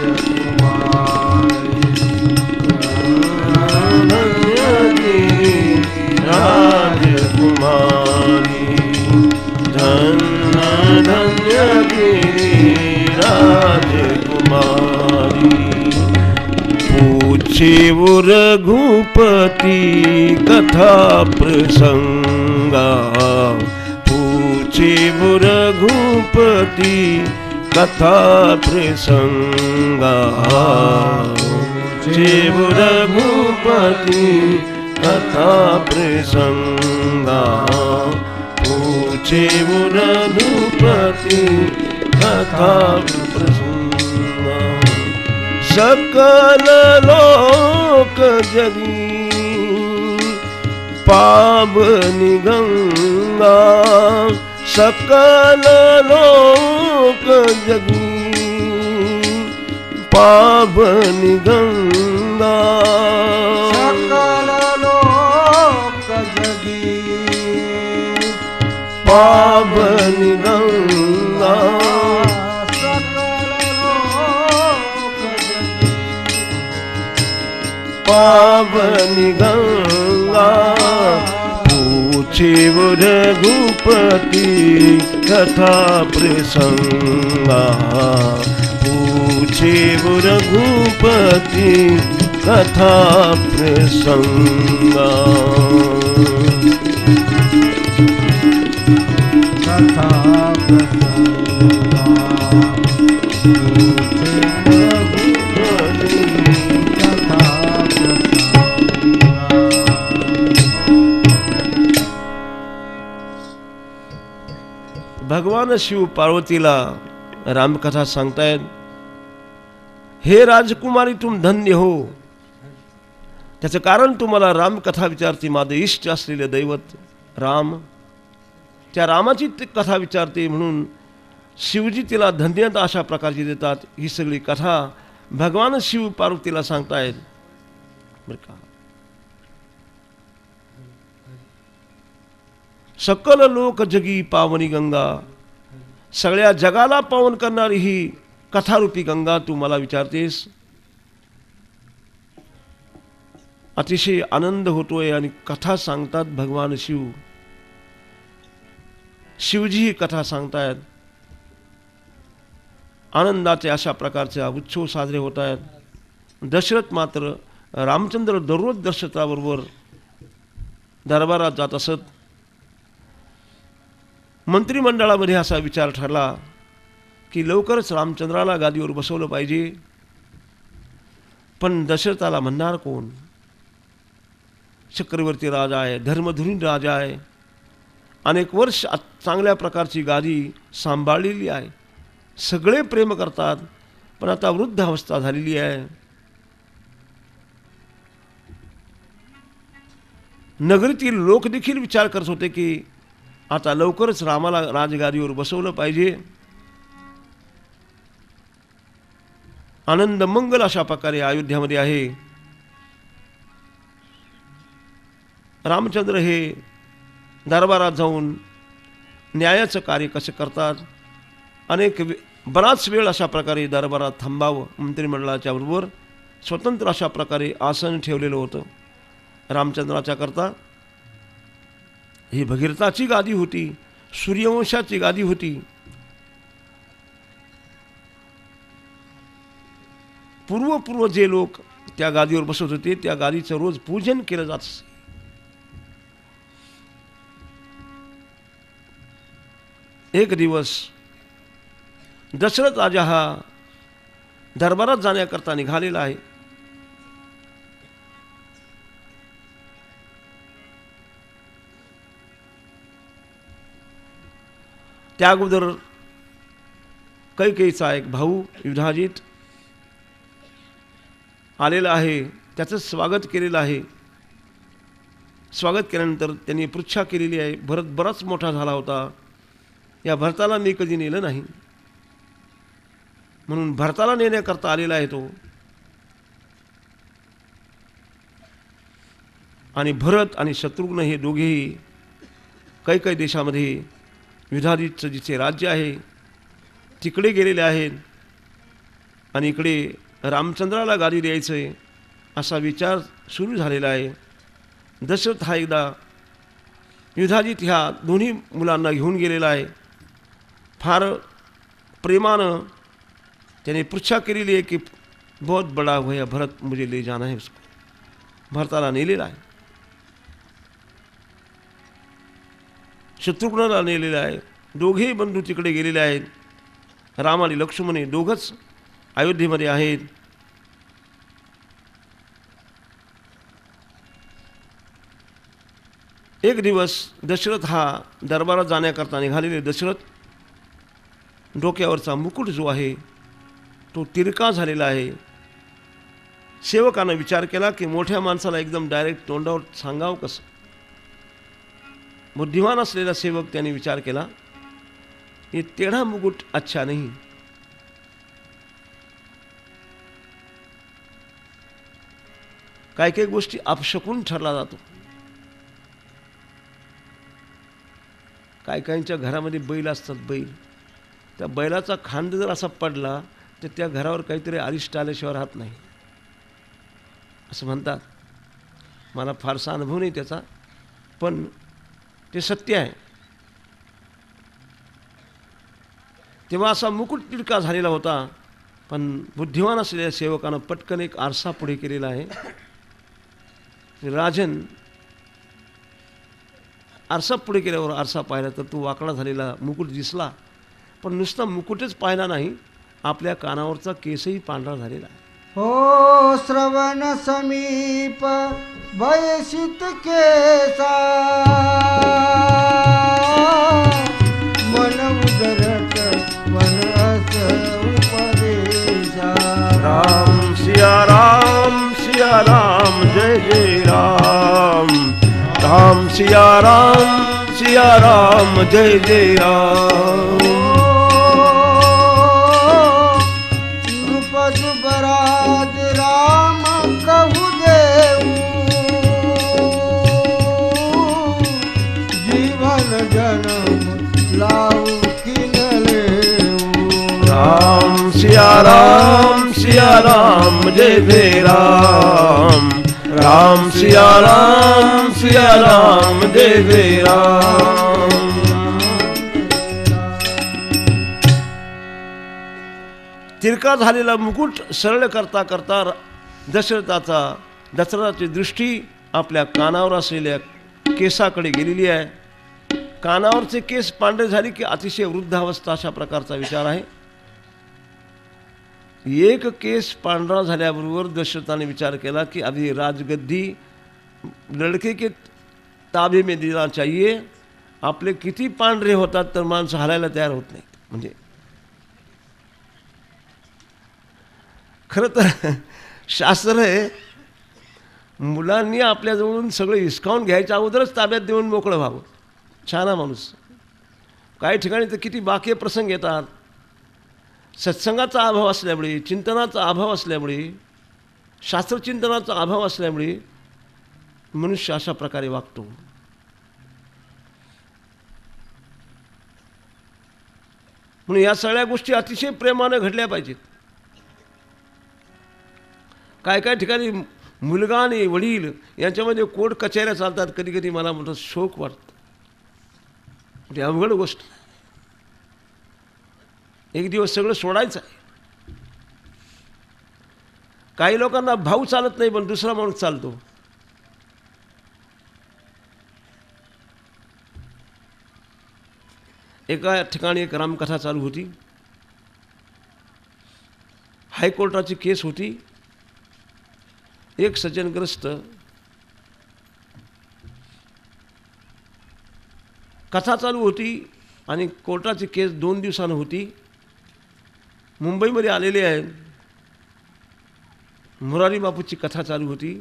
राजकुमारी, धन्य धन्य राजकुमारी. पूछे वो रघुपति कथा प्रसंगा, पूछे वो रघुपति कथा प्रसंगा, पूछे वो रघुपति कथा प्रसंगा, पूछे वो रघुपति कथा प्रसंगा. सकल लोक जगी पावनी गंगा, सकल लोक जगी पावनी गंगा. सकल लोक जगी पावनी गंगा, सकल लोक जगी पावनी गंगा. पूछे वो रघुपति कथा प्रसंगा, पूछे वो रघुपति कथा प्रसंगा. कथा प्रसंगा, कथा प्रसंगा. भगवान शिव पार्वतीला रामकथा सांगतायत. हे राजकुमारी तुम धन्य हो. त्याचं कारण तुम्हाला रामकथा विचारते. माझे इष्ट असलेले दैवत राम, त्या रामाची कथा विचारते म्हणून शिवजी तिला धन्यता अशा प्रकारची देतात. ही सगळी कथा भगवान शिव पार्वतीला सांगतायत बरं का. सकल लोक जगी पावनी गंगा, सगळ्या जगाला पावन करणारी ही कथारूपी गंगा तू मला विचारतेस. अतिशय आनंद होतोय आणि कथा सांगतात भगवान शिव. शिवजी ही कथा सांगतायत. आनंदाचे अशा प्रकारचे उत्सव साजरे होत आहेत. दशरथ मात्र रामचंद्र दररोज दशरथाबरोबर दरबारात जात असत. मंत्रिमंडळामध्ये असा विचार ठरला की लवकरच रामचंद्राला गादीवर बसवलं पाहिजे. पण दशरथाला म्हणणार कोण? चक्रवर्ती राजा आहे, धर्मधुरी राजा आहे, अनेक वर्ष चांगल्या प्रकारची गादी सांभाळलेली आहे, सगळे प्रेम करतात, पण आता वृद्ध अवस्था झालेली आहे. नगरीतील लोक देखील विचार करत होते की आता लवकरच रामाला राजगादीवर बसवलं पाहिजे. आनंद मंगल अशा प्रकारे अयोध्यामध्ये आहे. रामचंद्र हे दरबारात जाऊन न्यायाचं कार्य कसे करतात. बराच वेळ अशा प्रकारे दरबारात थांबावं. मंत्रिमंडळाच्या बरोबर स्वतंत्र अशा प्रकारे आसन ठेवलेलं होतं रामचंद्राच्या करता. ही भगीरथाची गादी होती, सूर्यवंशाची गादी होती. पूर्व जे लोक त्या गादीवर बसत होते त्या गादीचं रोज पूजन केलं जात असे. एक दिवस दशरथ राजा हा दरबारात जाण्याकरता निघालेला आहे. त्या अगोदर कैकेयीचा एक भाऊ युधाजित आलेला आहे. त्याचं स्वागत केलेलं आहे. स्वागत केल्यानंतर त्यांनी पृच्छा केलेली आहे. भरत बराच मोठा झाला होता, या भरताला मी कधी नेलं नाही, म्हणून भरताला नेण्याकरता आलेला आहे तो. आणि भरत आणि शत्रुघ्न हे दोघेही कैकेयी देशामध्ये युधाजितचं जिथे राज्य आहे तिकडे गेलेले आहेत. आणि इकडे रामचंद्राला गादी द्यायचं आहे असा विचार सुरू झालेला आहे. दशरथ हा एकदा युधाजित ह्या दोन्ही मुलांना घेऊन गेलेला आहे. फार प्रेमानं त्याने पृच्छा केलेली आहे की बहुत बड़ा हुआ भरत, मुझे ले जाना है उसको. भरताला नेलेला आहे, शत्रुघ्नाला नेलेला आहे. दोघेही बंधू तिकडे गेलेले आहेत. राम आणि लक्ष्मण हे दोघंच अयोध्येमध्ये आहेत. एक दिवस दशरथ हा दरबारात जाण्याकरता निघालेले दशरथ डोक्यावरचा मुकुट जो आहे तो तिरका झालेला आहे. सेवकानं विचार केला की मोठ्या माणसाला एकदम डायरेक्ट तोंडावर सांगावं कसं. बुद्धिमान असलेला सेवक त्याने विचार केला ये टेढ़ा मुकुट अच्छा नहीं. काही काही गोष्टी अपशकून ठरला जातो. काही काहींच्या घरामध्ये बैल असतात, बैल, त्या बैलाचा खांद जर असा पडला तर त्या घरावर काहीतरी अरिष्ट आल्याशिवाय राहत नाही असं म्हणतात. मला फारसा अनुभव नाही त्याचा, पण ते सत्य आहे. तेव्हा असा मुकुट तिडका झालेला होता. पण बुद्धिमान असलेल्या सेवकानं पटकन एक आरसा पुढे केलेला आहे. राजन, आरसा पुढे केल्यावर आरसा पाहिला तर तो वाकडा झालेला मुकुट दिसला. पण नुसता मुकुटच पाहिला नाही, आपल्या कानावरचा केसही पांढरा झालेला आहे. हो श्रवण समीप भयसित केसा, मन उदरत वनस उपदेशा. राम सिया राम, सिया राम, जय जय राम. राम सिया राम, जय जय राम. राम जय जय राम, राम सिया राम जय जय राम। तिरका झालेला मुकुट सरळ करता करता दशरथाची दृष्टी आपल्या कानावर असलेल्या केसाकडे गेलेली आहे. कानावरचे केस पांढरे झाले की अतिशय वृद्धावस्था अशा प्रकारचा विचार आहे. एक केस पांढरा झाल्याबरोबर दशरथाने विचार केला की अभी राजगद्दी लड़के के ताबे में देना चाहिए. आपले किती पांढरे होतात तर माणसं हलायला तयार होत नाहीत. म्हणजे खरं तर शास्त्र आहे, मुलांनी आपल्याजवळून सगळं हिसकावून घ्यायच्या अगोदरच ताब्यात देऊन मोकळं व्हावं. छाना माणूस. काही ठिकाणी तर किती बाकी प्रसंग येतात. सत्संगाचा अभाव असल्यामुळे, चिंतनाचा अभाव असल्यामुळे, शास्त्रचिंतनाचा अभाव असल्यामुळे मनुष्य अशा प्रकारे वागतो. म्हणून या सगळ्या गोष्टी अतिशय प्रेमाने घडल्या पाहिजेत. काय ठिकाणी मुलगा आणि वडील यांच्यामध्ये कोर्ट कचेऱ्या चालतात. कधी कधी मला मोठा शोक वाटतो. म्हणजे अवघड गोष्ट. एक दिवस सगळं सोडायचं आहे. काही लोकांना भाऊ चालत नाही पण दुसरा माणूस चालतो. एका ठिकाणी एक रामकथा चालू होती. हायकोर्टाची केस होती. एक सज्जनग्रस्त कथा चालू होती आणि कोर्टाची केस 2 दिवसानं होती. मुंबईमध्ये आलेले आहे. मुरारी बापूची कथा चालू होती.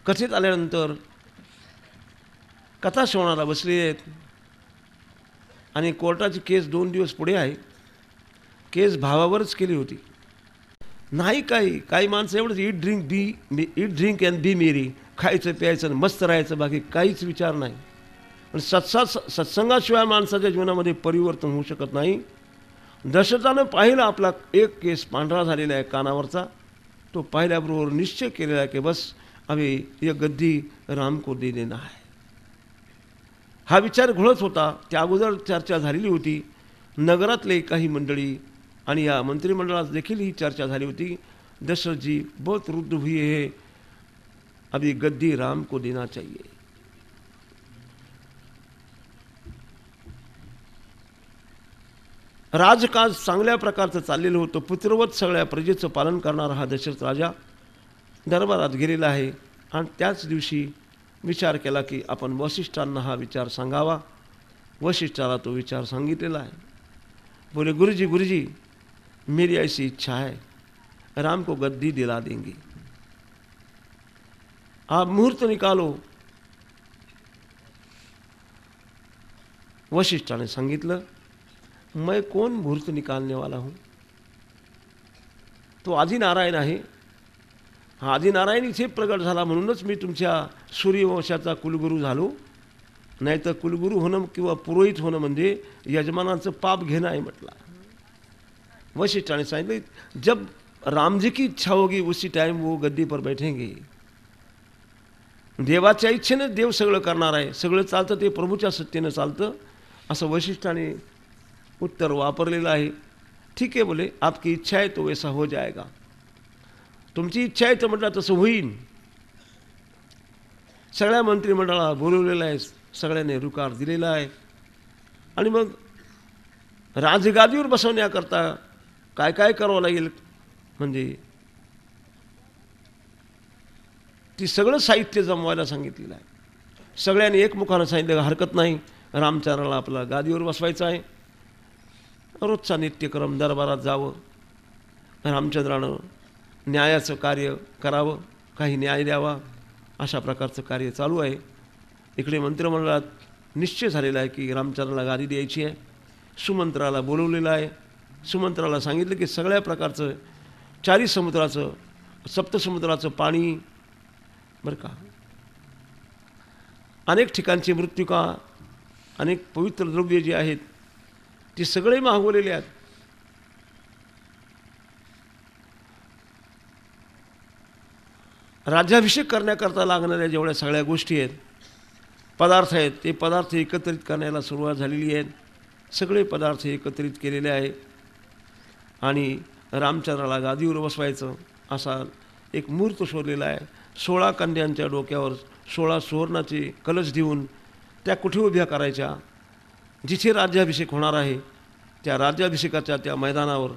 कथेत आल्यानंतर कथा श्रवणाला बसले आहेत आणि कोर्टाची केस 2 दिवस पुढे आहे. केस भावावरच केली होती. नाही काही माणसं एवढंच ईट ड्रिंक अँड बी मेरी, खायचं प्यायचं मस्त राहायचं, बाकी काहीच विचार नाही. पण सत्संगाशिवाय माणसाच्या जीवनामध्ये परिवर्तन होऊ शकत नाही. दशरथानं पाहिलं आपला एक केस पांढरा झालेला आहे कानावरचा. तो पाहिल्याबरोबर निश्चय केलेला आहे की बस अभी ये गद्दी राम को दे देना है. हा विचार घोळत होता. त्या अगोदर चर्चा झालेली होती. नगरातले काही मंडळी आणि या मंत्रिमंडळात देखील ही चर्चा झाली होती. दशरथ जी बहुत वृद्ध हुए हैं, अभी गद्दी राम को देना चाहिए. राजकाज चांगल्या प्रकारचं चाललेलं होतं. पुत्रवत सगळ्या प्रजेचं पालन करणारा हा दशरथ राजा दरबारात गेलेला आहे. आणि त्याच दिवशी विचार केला की आपण वसिष्ठांना हा विचार सांगावा. वसिष्ठाला तो विचार सांगितलेला आहे. बोले गुरुजी मेरी ऐसी इच्छा है, राम को गद्दी दिला देंगे, आप मुहूर्त निकालो. वशिष्ठाने सांगितलं, मैं कौन मुहूर्त निकालने वाला हूं. तो आदिनारायण आहे. हा आदिनारायण इथे प्रगट झाला म्हणूनच मी तुमच्या सूर्यवंशाचा कुलगुरू झालो. नाहीतर कुलगुरू होणं किंवा पुरोहित होणं म्हणजे यजमानाचं पाप घेणं आहे म्हटलं. वशिष्ठाने सांगितलं, जब राम जी की इच्छा होगी उसी टाइम वो गद्दी पर बैठेंगे. देवाच्या इच्छेने देव सगळं करणार आहे. सगळं चालतं ते प्रभूच्या सत्तेनं चालतं असं वशिष्ठाने उत्तर वापरलेलं आहे. ठीक आहे बोले, आपकी इच्छा है तो वैसा हो जाएगा. तुमची इच्छा आहे तर म्हटलं तसं होईल. सगळ्या मंत्रिमंडळाला बोलवलेलं आहे. सगळ्यांनी रुकार दिलेला आहे. आणि मग राजगादीवर बसवण्याकरता काय करावं लागेल म्हणजे ती सगळं साहित्य जमवायला सांगितलेलं आहे. सगळ्यांनी एकमुखानं सांगितलं हरकत नाही, रामचंद्राला आपला गादीवर बसवायचं आहे. रोजचा नित्यक्रम दरबारात जावं, रामचंद्रानं न्यायाचं कार्य करावं, काही न्याय द्यावा, अशा प्रकारचं कार्य चालू आहे. इकडे मंत्रिमंडळात निश्चय झालेला आहे की रामचंद्राला गादी द्यायची आहे. सुमंत्राला बोलवलेलं आहे. सुमंत्राला सांगितलं की सगळ्या प्रकारचं 4 समुद्राचं सप्तसमुद्राचं पाणी बरं का, अनेक ठिकाणची मृत्तिका, अनेक पवित्र द्रव्य जी आहेत ती सगळे मागवलेले आहेत. राज्याभिषेक करण्याकरता लागणाऱ्या जेवढ्या सगळ्या गोष्टी आहेत, पदार्थ आहेत, ते पदार्थ एकत्रित करण्याला सुरुवात झालेली आहे. सगळे पदार्थ एकत्रित केलेले आहे आणि रामचंद्राला गादीवर बसवायचं असा एक मुहूर्त शोधलेला आहे. 16 कन्यांच्या डोक्यावर 16 सुवर्णाचे कलश देऊन त्या कुठे उभ्या करायच्या, जिथे राज्याभिषेक होणार आहे त्या राज्याभिषेकाच्या त्या मैदानावर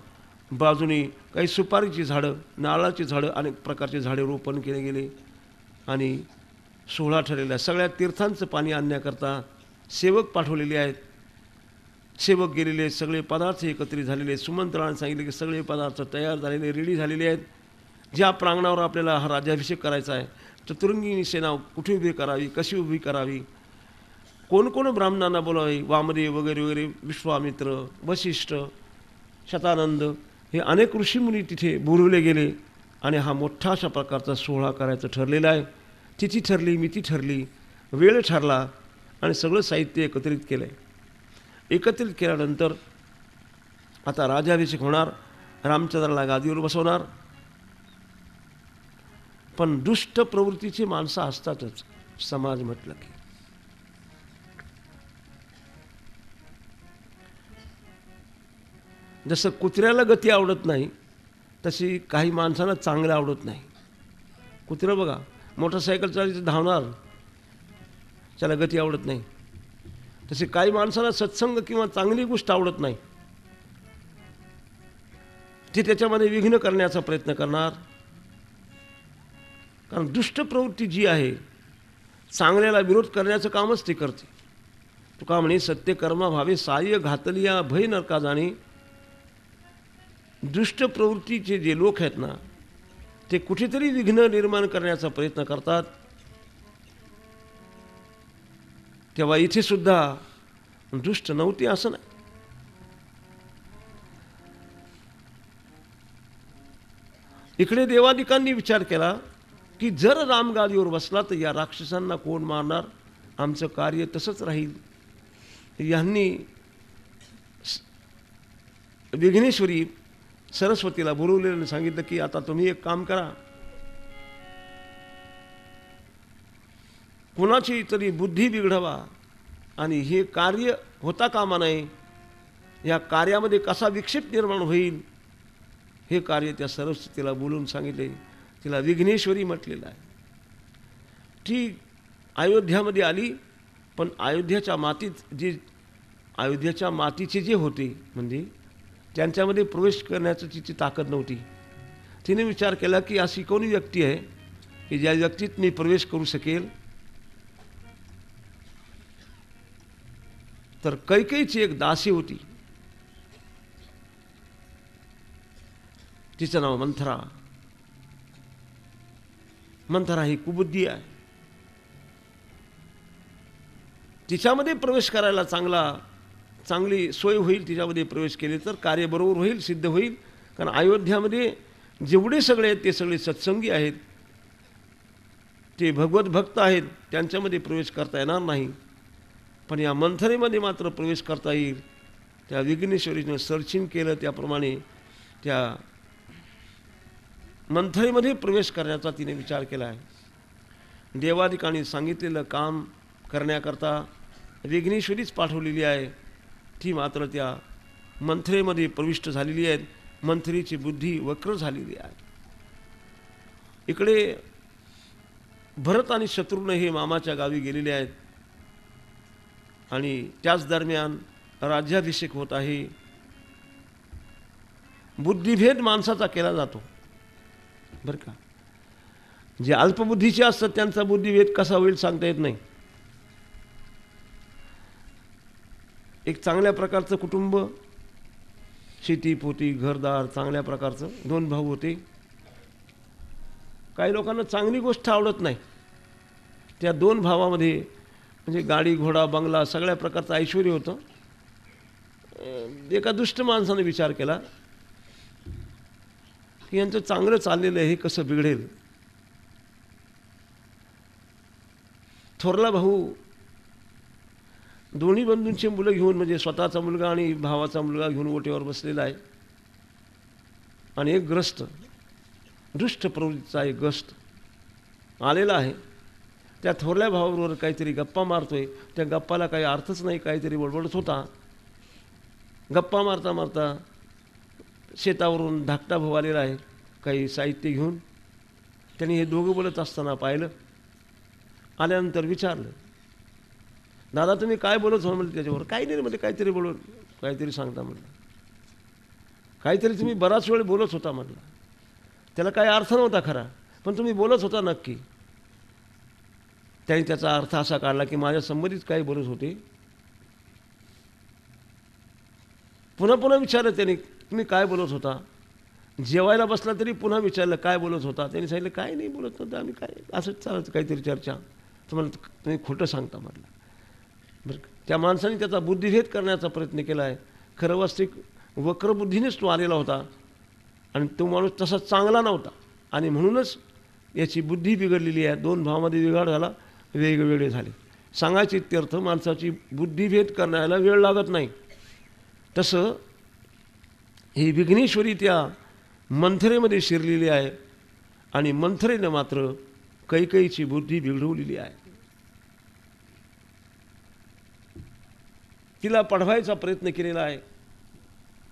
बाजूनी काही सुपारीची झाडं, नारळाची झाडं, अनेक प्रकारचे झाडे रोपण केले गेले आणि 16 ठरलेल्या सगळ्या तीर्थांचं पाणी आणण्याकरता सेवक पाठवलेले आहेत. सेवक गेलेले आहेत, सगळे पदार्थ एकत्रित झालेले आहेत. सुमंत्राने सांगितले की सगळे पदार्थ तयार झालेले, रेडी झालेले आहेत. ज्या प्रांगणावर आपल्याला हा राज्याभिषेक करायचा आहे, चतुरंगिणी सेना कुठे उभी करावी, कशी उभी करावी, कोण कोण ब्राह्मणांना बोलावे, वामदेव वगैरे वगैरे, विश्वामित्र, वशिष्ठ, शतानंद, हे अनेक ऋषीमुनी तिथे बोलवले गेले आणि हा मोठा अशा प्रकारचा सोहळा करायचं ठरलेला आहे. तिथी ठरली, मिती ठरली, वेळ ठरला आणि सगळं साहित्य एकत्रित केलं आहे. एकत्रित केल्यानंतर आता राज्याभिषेक होणार, रामचंद्राला गादीवर बसवणार. पण दुष्ट प्रवृत्तीची माणसं असतातच समाज म्हटलं की. जसं कुत्र्याला गती आवडत नाही तशी काही माणसांना चांगलं आवडत नाही. कुत्रा बघा मोटरसायकल चालवायचं धावणार, त्याला गती आवडत नाही. तसे काही माणसाला सत्संग किंवा चांगली गोष्ट आवडत नाही, ते त्याच्यामध्ये विघ्न करण्याचा प्रयत्न करणार. कारण दुष्ट प्रवृत्ती जी आहे, चांगल्याला विरोध करण्याचं कामच ते करते. तुका म्हणे सत्यकर्मा भावे साह्य घातलिया भय नरका जाणे. दुष्ट प्रवृत्तीचे जे लोक आहेत ना, ते कुठेतरी विघ्न निर्माण करण्याचा प्रयत्न करतात. तेव्हा इथे सुद्धा दुष्ट नव्हते असं नाही. इकडे देवादिकांनी विचार केला की जर राम गादीवर बसला तर या राक्षसांना कोण मारणार, आमचं कार्य तसंच राहील. यांनी विघ्नेश्वरी सरस्वतीला बोलवलेलं सांगितलं की आता तुम्ही एक काम करा, कोणाची तरी बुद्धी बिघडवा आणि हे कार्य होता कामा नये. या कार्यामध्ये कसा विक्षेप निर्माण होईल हे कार्य त्या सरस्वतीला बोलून सांगितले. तिला विघ्नेश्वरी म्हटलेलं आहे. ती अयोध्यामध्ये आली, पण अयोध्याच्या मातीचे जे होते म्हणजे त्यांच्यामध्ये प्रवेश करण्याची तिची ताकद नव्हती. तिने विचार केला की अशी कोणी व्यक्ती आहे की ज्या व्यक्तीत मी प्रवेश करू शकेल. तर कैकेयीची एक दासी होती, तिचं नाव मंथरा. मंथरा ही कुबुद्धी आहे. तिच्यामध्ये प्रवेश करायला चांगली सोय होईल. तिच्यामध्ये प्रवेश केले तर कार्य बरोबर होईल, सिद्ध होईल. कारण अयोध्यामध्ये जेवढे सगळे आहेत ते सगळे सत्संगी आहेत, ते भगवत भक्त आहेत, त्यांच्यामध्ये प्रवेश करता येणार नाही. पण या मंथरेमध्ये मात्र प्रवेश करता येईल. त्या विघ्नेश्वरीनं सर्चिंग केलं, त्याप्रमाणे त्या मंथरेमध्ये प्रवेश करण्याचा तिने विचार केला आहे. देवादिकांनी सांगितलेलं काम करण्याकरता विघ्नेश्वरीच पाठवलेली आहे. ती मात्र त्या मंथरेमध्ये प्रविष्ट झालेली आहे. मंथरीची बुद्धी वक्र झालेली आहे. इकडे भरत आणि शत्रुघ्न हे मामाच्या गावी गेलेले आहेत आणि त्याच दरम्यान राज्याभिषेक होत आहे. बुद्धिभेद माणसाचा केला जातो बरं का. जे अल्पबुद्धीचे असतात त्यांचा बुद्धिभेद कसा होईल सांगता येत नाही. एक चांगल्या प्रकारचं कुटुंब, शेती पोती घरदार चांगल्या प्रकारचं, 2 भाऊ होते. काही लोकांना चांगली गोष्ट आवडत नाही. त्या 2 भावामध्ये म्हणजे गाडी घोडा बंगला सगळ्या प्रकारचं ऐश्वर होतं. एका दुष्ट माणसाने विचार केला की यांचं चांगलं चाललेलं हे कसं बिघडेल. थोरला भाऊ दोन्ही बंधूंची मुलं घेऊन म्हणजे स्वतःचा मुलगा आणि भावाचा मुलगा घेऊन ओटेवर बसलेला आहे आणि एक ग्रस्त दुष्ट प्रवृत्तीचा एक ग्रस्त आलेला आहे त्या थोरल्या भावाबरोबर काहीतरी गप्पा मारतोय. त्या गप्पाला काही अर्थच नाही, काहीतरी बडबडत होता. गप्पा मारता मारता शेतावरून धाकटा भाऊ आलेला आहे काही साहित्य घेऊन. त्यांनी हे दोघं बोलत असताना पाहिलं. आल्यानंतर विचारलं, दादा तुम्ही काय बोलत हो म्हणजे त्याच्यावर? काही नाही म्हणजे काहीतरी बोलत, काहीतरी सांगता म्हटलं. काहीतरी तुम्ही बराच वेळ बोलत होता म्हटलं. त्याला काही अर्थ नव्हता खरा, पण तुम्ही बोलत होता नक्की. त्याने त्याचा अर्थ असा काढला की माझ्या संबंधित काही बोलत होते. पुन्हा पुन्हा विचारलं त्याने, तुम्ही काय बोलत होता? जेवायला बसला तरी पुन्हा विचारलं काय बोलत होता? त्यांनी सांगितलं काय नाही बोलत नव्हतं आम्ही, काय असंच चालायचं काहीतरी चर्चा. तुम्हाला तुम्ही खोटं सांगता म्हटलं. बरं, त्या माणसाने त्याचा बुद्धिभेद करण्याचा प्रयत्न केला आहे. खरं वास्तविक वक्रबुद्धीनेच तो आलेला होता आणि तो माणूस तसा चांगला नव्हता आणि म्हणूनच याची बुद्धी बिघडलेली आहे. दोन भावामध्ये बिघाड झाला, वेगवेगळे झाले. सांगायचे इत्यर्थ माणसाची बुद्धिभेद करण्याला वेळ लागत नाही. तसं ही विघ्नेश्वरी त्या मंथरेमध्ये शिरलेली आहे आणि मंथरेनं मात्र कैकेयीची बुद्धी बिघडवलेली आहे. तिला पढवायचा प्रयत्न केलेला आहे.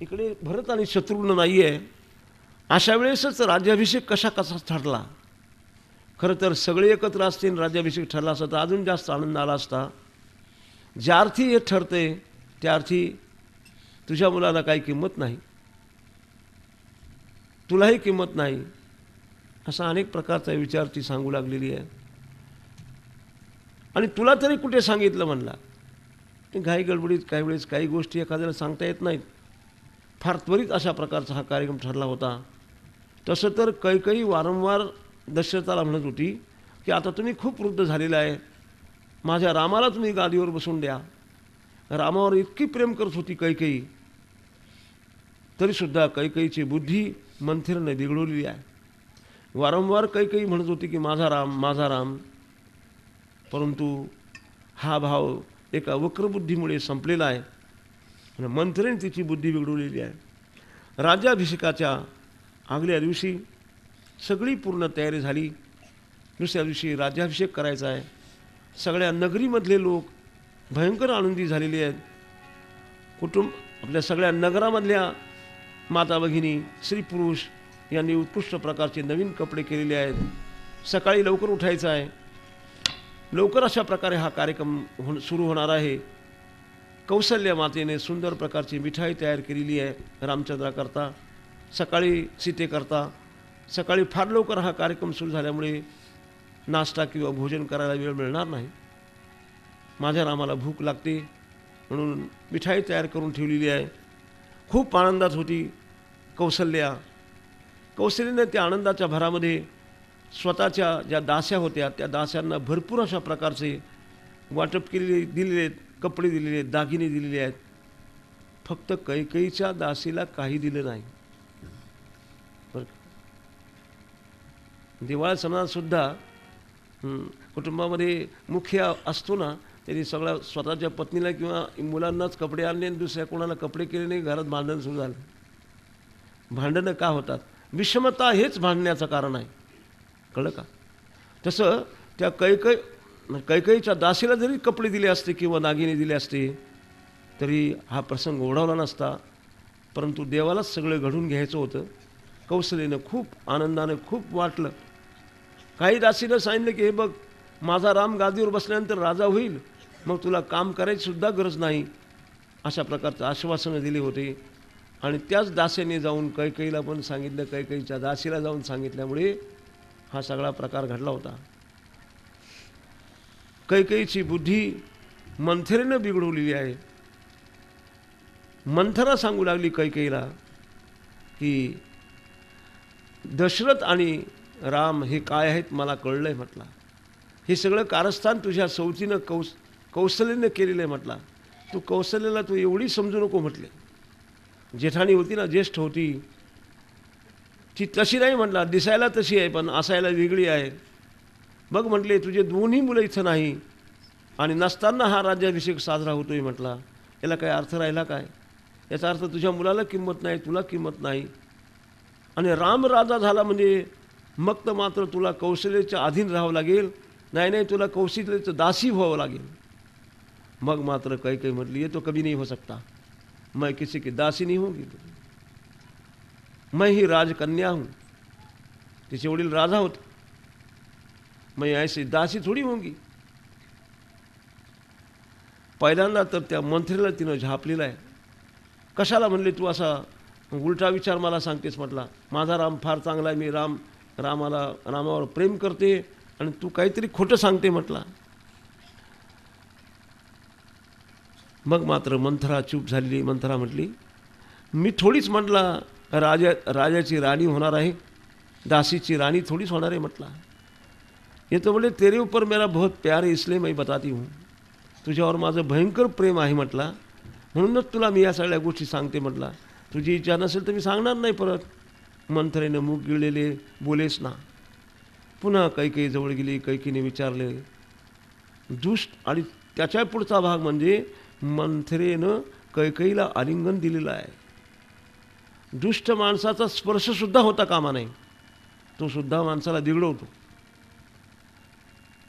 इकडे भरत आणि शत्रुघ्न नाही आहे. अशा वेळेसच राज्याभिषेक कसा ठरला. खरं तर सगळे एकत्र असतील राज्याभिषेक ठरला असता तर अजून जास्त आनंद आला असता. ज्या अर्थी हे ठरते त्या अर्थी तुझ्या मुलाला काही किंमत नाही, तुलाही किंमत नाही, असा अनेक प्रकारचा विचार ती सांगू लागलेली आहे. आणि तुला तरी कुठे सांगितलं म्हणला. घाई गडबडीत काही वेळेस काही गोष्टी एखाद्याला सांगता येत नाहीत. फार त्वरित अशा प्रकारचा हा कार्यक्रम ठरला होता. तसं तर कैकेयी वारंवार दशरथाला म्हणत होती की आता तुम्ही खूप वृद्ध झालेला आहे, माझ्या रामाला तुम्ही गादीवर बसून द्या. रामावर इतकी प्रेम करत होती कैकेयी, तरीसुद्धा कैकेयीची बुद्धी मंथरेने बिघडवलेली आहे. वारंवार कैकेयी म्हणत होती की माझा राम, माझा राम, परंतु हा भाव एका वक्रबुद्धीमुळे संपलेला आहे आणि मंथरेने तिची बुद्धी बिघडवलेली आहे. राज्याभिषेकाच्या आगल्या दिवशी सगळी पूर्ण तयारी झाली. दुसऱ्या दिवशी राज्याभिषेक करायचा आहे. सगळ्या नगरीमधले लोक भयंकर आनंदी झालेले आहेत. आपल्या सगळ्या नगरामधल्या माता भगिनी, स्त्री पुरुष यांनी उत्कृष्ट प्रकारचे नवीन कपडे केलेले आहेत. सकाळी लवकर उठायचं आहे. लवकर अशा प्रकारे हा कार्यक्रम सुरू होणार आहे. कौसल्या मातेने सुंदर प्रकारची मिठाई तयार केलेली आहे रामचंद्राकरता, सकाळी सीतेकरता. सकाळी फार लवकर हा कार्यक्रम सुरू झाल्यामुळे नाश्ता किंवा भोजन करायला वेळ मिळणार नाही. माझ्या रामाला भूक लागते म्हणून मिठाई तयार करून ठेवलेली आहे. खूप आनंदात होती कौसल्या. कौसल्याने त्या आनंदाच्या भरामध्ये स्वतःच्या ज्या दास्या होत्या त्या दास्यांना भरपूर अशा प्रकारचे वाटप केलेले दिलेले आहेत, कपडे दिलेले आहेत, दागिने दिलेले आहेत. फक्त कैकेयीच्या दासीला काही दिलं नाही. बरं, दिवाळी सणातसुद्धा कुटुंबामध्ये मुख्य असतो ना, त्यांनी सगळ्या स्वतःच्या पत्नीला किंवा मुलांनाच कपडे आणले आणि दुसऱ्या कोणाला कपडे केले नाही, घरात भांडण सुरू झालं. भांडणं का होतात? विषमता हेच भांडण्याचं कारण आहे. कळलं का? तसं त्या कैकेयीच्या दासीला जरी कपडे दिले असते किंवा दागिने दिले असते तरी हा प्रसंग ओढावला नसता. परंतु देवालाच सगळं घडून घ्यायचं होतं. कौसल्यानं खूप आनंदानं खूप वाटलं. काही दासीनं सांगितलं की हे बघ, माझा राम गादीवर बसल्यानंतर राजा होईल, मग तुला काम करायची सुद्धा गरज नाही, अशा प्रकारचं आश्वासनं दिले होते. आणि त्याच दासीने जाऊन कैकेयीला पण सांगितलं. कैकेयीच्या दासीला जाऊन सांगितल्यामुळे हा सगळा प्रकार घडला होता. कैकेयीची बुद्धी मंथरेनं बिघडवलेली आहे. मंथरा सांगू लागली कैकेयीला की दशरथ आणि राम हे काय आहेत मला कळलंय म्हटला. हे सगळं कारस्थान तुझ्या सौतीनं कौसल्यानं केलेलं आहे म्हटला. तू कौसल्याला तू एवढी समजू नको म्हटले. जेठाणी होती ना, ज्येष्ठ होती, ती तशी नाही म्हटला. दिसायला तशी आहे पण असायला वेगळी आहे. बघ म्हटले, तुझे दोन्ही मुलं इथं नाही आणि नसताना हा राज्याभिषेक साजरा होतोय म्हटला. याला काय अर्थ राहिला काय? याचा अर्थ तुझ्या मुलाला किंमत नाही, तुला किंमत नाही. आणि राम राजा झाला म्हणजे मग तर मात्र तुला कौशल्याच्या अधीन राहावं लागेल. नाही तुला कौशल्याचं दासी व्हावं लागेल. मग मात्र काही म्हटली, ये तो कभी नहीं हो सकता, मैं किसी की दासी नहीं होगी, मैं ही राजकन्या हूं. तिचे वडील राजा होते, मैं ऐसी दासी थोडी होंगी. पहिल्यांदा तर त्या मंत्रीला तिनं झापलेला आहे. कशाला म्हणले तू असा उलटा विचार मला सांगतेस. म्हटला माझा राम फार चांगला आहे, मी रामावर प्रेम करते आणि तू काहीतरी खोटं सांगते म्हटला. मग मात्र मंथरा चूप झालेली. मंथरा म्हटली, मी थोडीच म्हटला राजाची राणी होणार आहे, दासीची राणी थोडीच होणार आहे म्हटला. ये तो बोले तेरे ऊपर मेरा बहुत प्यार है इसलिए मैं बताती हूँ, तुझ्यावर माझं भयंकर प्रेम आहे म्हटला, म्हणूनच तुला मी या सगळ्या गोष्टी सांगते म्हटला. तुझी इच्छा नसेल तर मी सांगणार नाही परत. मंथरेनं मुख गिळलेले, बोलेच ना. पुन्हा कैकेयी जवळ गेली. कैकेयीने विचारले. दुष्ट आणि त्याच्या पुढचा भाग म्हणजे मंथरेनं कैकेयीला आलिंगन दिलेलं आहे. दुष्ट माणसाचा स्पर्शसुद्धा होता कामा नाही, तो सुद्धा माणसाला बिघडवतो.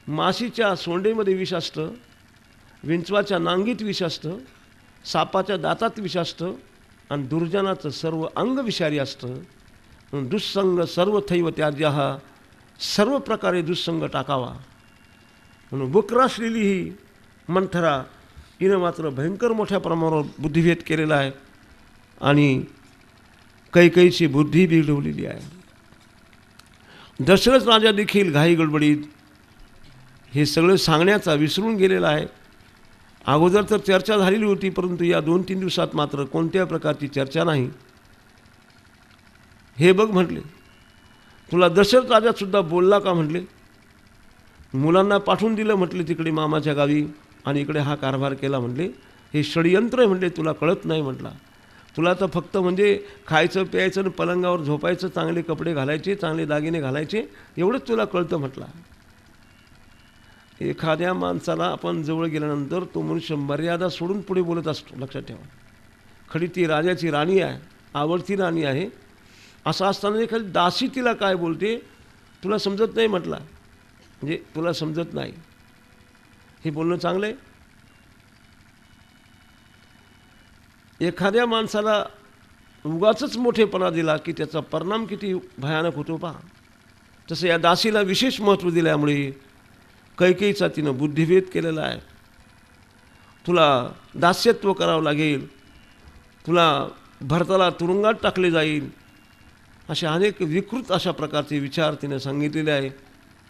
माशीच्या सोंडेमध्ये विष असतं, विंचवाच्या नांगीत विष असतं, सापाच्या दातात विष असतं आणि दुर्जनाचं सर्व अंग विषारी असतं. दुःसंग सर्वथैव त्याज्यः, सर्व प्रकारे दुःसंग टाकावा. म्हणून बुक्र असलेली ही मंथरा हिनं मात्र भयंकर मोठ्या प्रमाणावर बुद्धिभेद केलेला आहे आणि कैकेयीची बुद्धी बिघडवलेली आहे. दशरथ राजा देखील घाई गडबडीत हे सगळं सांगण्याचा विसरून गेलेला आहे. अगोदर तर चर्चा झालेली होती, परंतु या 2-3 दिवसात मात्र कोणत्या प्रकारची चर्चा नाही. हे बघ म्हटले, तुला दशरथ राजासुद्धा बोलला का म्हटले. मुलांना पाठवून दिलं म्हटले तिकडे मामाच्या गावी आणि इकडे हा कारभार केला म्हटले. हे षडयंत्र आहे म्हटले, तुला कळत नाही म्हटला. तुला तर फक्त म्हणजे खायचं प्यायचं आणि पलंगावर झोपायचं, चांगले कपडे घालायचे, चांगले दागिने घालायचे, एवढंच तुला कळतं म्हटला. एखाद्या माणसाला आपण जवळ गेल्यानंतर तो मनुष्य मर्यादा सोडून पुढे बोलत असतो, लक्षात ठेवा. खरी ती राजाची राणी आहे, आवडती राणी आहे, असं असताना एखादी दासी तिला काय बोलते तुला समजत नाही म्हटला. म्हणजे तुला समजत नाही हे बोलणं चांगलं आहे. एखाद्या माणसाला उगाचच मोठेपणा दिला की त्याचा परिणाम किती भयानक होतो पहा. तसं या दासीला विशेष महत्त्व दिल्यामुळे कैकेयीचा तिनं बुद्धिभेद केलेला आहे. तुला दास्यत्व करावं लागेल, तुला भरताला तुरुंगात टाकले जाईल, असे अनेक विकृत अशा प्रकारचे विचार तिने सांगितलेले आहे.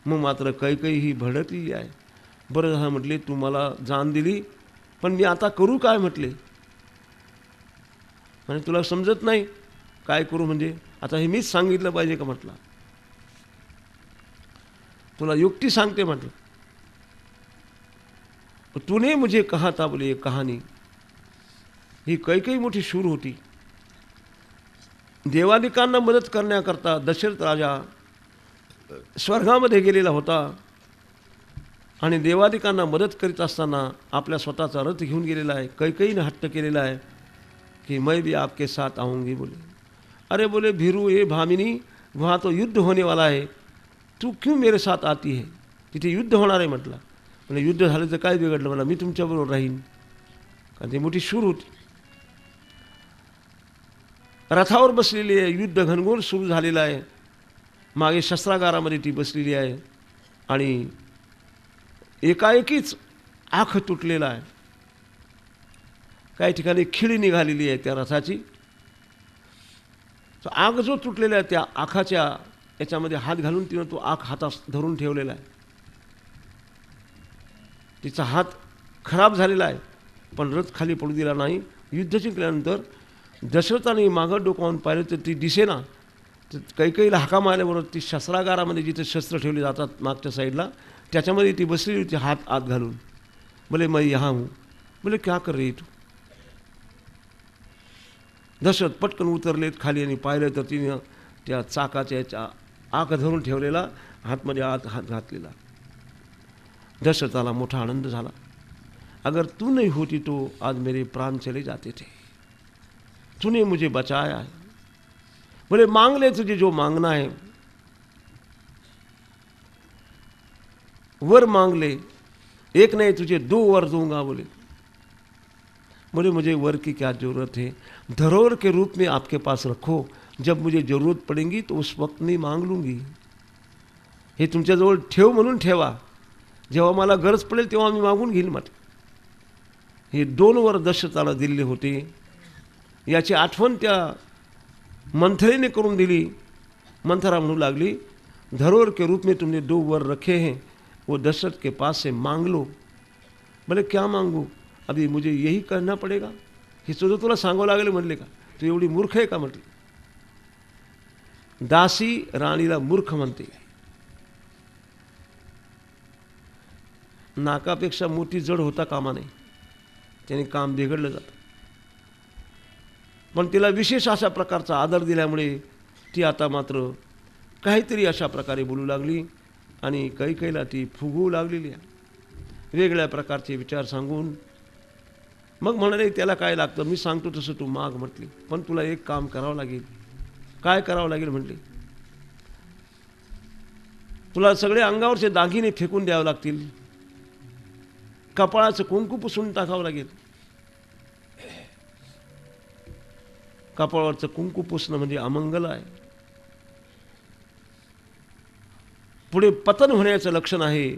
मग मात्र कैकेयी ही भडकलेली आहे. बरं झालं म्हटले, तू मला जान दिली, पण मी आता करू काय म्हटले. आणि तुला समजत नाही काय करू म्हणजे आता हे मीच सांगितलं पाहिजे का म्हटलं. तुला युक्ती सांगते म्हटलं. तूने मुझे कहा था बोले एक कहाणी. ही कैकेयी मोठी शूर होती. देवादिकांना मदत करण्याकरता दशरथ राजा स्वर्गामध्ये गेलेला होता आणि देवादिकांना मदत करीत असताना आपल्या स्वतःचा रथ घेऊन गेलेला आहे. कैकेयीने हट्ट केलेला आहे कि मैं भी आपके साथ आऊँगी बोले. अरे बोले भीरू ये भामिनी, वहाँ तो युद्ध होने वाला है, तू क्यों मेरे साथ आती है. तिथे युद्ध होणार आहे म्हटलं. म्हणजे युद्ध झालं तर काय बिघडलं मला, मी तुमच्याबरोबर राहीन. कारण ती मोठी शूर होती. रथावर बसलेली आहे, युद्ध घनघोर सुरू झालेलं आहे. मागे शस्त्रागारामध्ये ती बसलेली आहे आणि एकाएकीच आख तुटलेला आहे. काही ठिकाणी खिळी निघालेली आहे त्या रथाची. तो आग जो तुटलेला आहे त्या आखाच्या याच्यामध्ये हात घालून तिनं तो आख हातात धरून ठेवलेला आहे. तिचा हात खराब झालेला आहे पण रथ खाली पडू दिला नाही. युद्ध जिंकल्यानंतर दशरथाने मागं डोकावून पाहिलं तर ती दिसेना. तर कैकेयीला हाका मारल्याबरोबर ती शस्त्रागारामध्ये जिथे शस्त्र ठेवले जातात मागच्या साईडला त्याच्यामध्ये ती बसलेली होती हात आत घालून. बोले मैं यहाँ हूँ. बोले क्या कर रही तू. दशरथ पटकन उतरलेत खाली आणि पाहिलं तर तिने त्या चाकाच्या याच्या आक धरून ठेवलेला हातमध्ये आत हात घातलेला. दशरथाला मोठा आनंद झाला. अगर तू नहीं होती तो आज मेरे प्राण चले जाते थे. तूने मुझे बचाया है. बोले मांग ले तुझे जो मांगना है. वर मांग ले, एक नहीं तुझे 2 वर दूंगा। बोले मुझे वर की क्या ज़रूरत है, धरोहर के रूप में आपके पास रखो, जब मुझे ज़रूरत पड़ेगी तो उस वक्त मी मांग लूँगी। हे तुमच्याजवळ ठेव म्हणून ठेवा, जेव्हा मला गरज पडेल तेव्हा मी मागून घेईल म्हटलं। हे 2 वर दशरथाला दिलेले होते, याची आठवण त्या मंथरेने करून दिली। मंथरा म्हणू लागली, धरोहर के रूप में तुमने 2 वर रखे हैं, वो दशरथ के पास से मांग लो। बोले क्या मांगू, अभी मुझे यही करना पड़ेगा, हे सुद्धा तुला सांगावं लागेल म्हणले का, तू एवढी मूर्ख आहे का म्हटलं। दासी राणीला मूर्ख म्हणते, नाकापेक्षा मोठी जड होता कामा नये, त्याने काम बिघडलं जातं। पण तिला विशेष अशा प्रकारचा आदर दिल्यामुळे ती आता मात्र काहीतरी अशा प्रकारे बोलू लागली आणि कैकेयीला ती फुगवू लागलेली आहे, वेगळ्या प्रकारचे विचार सांगून। मग म्हणाले त्याला काय लागतं, मी सांगतो तसं तू माग म्हटली, पण तुला एक काम करावं लागेल। काय करावं लागेल म्हटले, तुला सगळे अंगावरचे दागिने फेकून द्यावे लागतील, कपाळाचं कुंकू पुसून टाकावं लागेल। कपाळावरचं कुंकू पुसणं म्हणजे अमंगल आहे, पुढे पतन होण्याचं लक्षण आहे।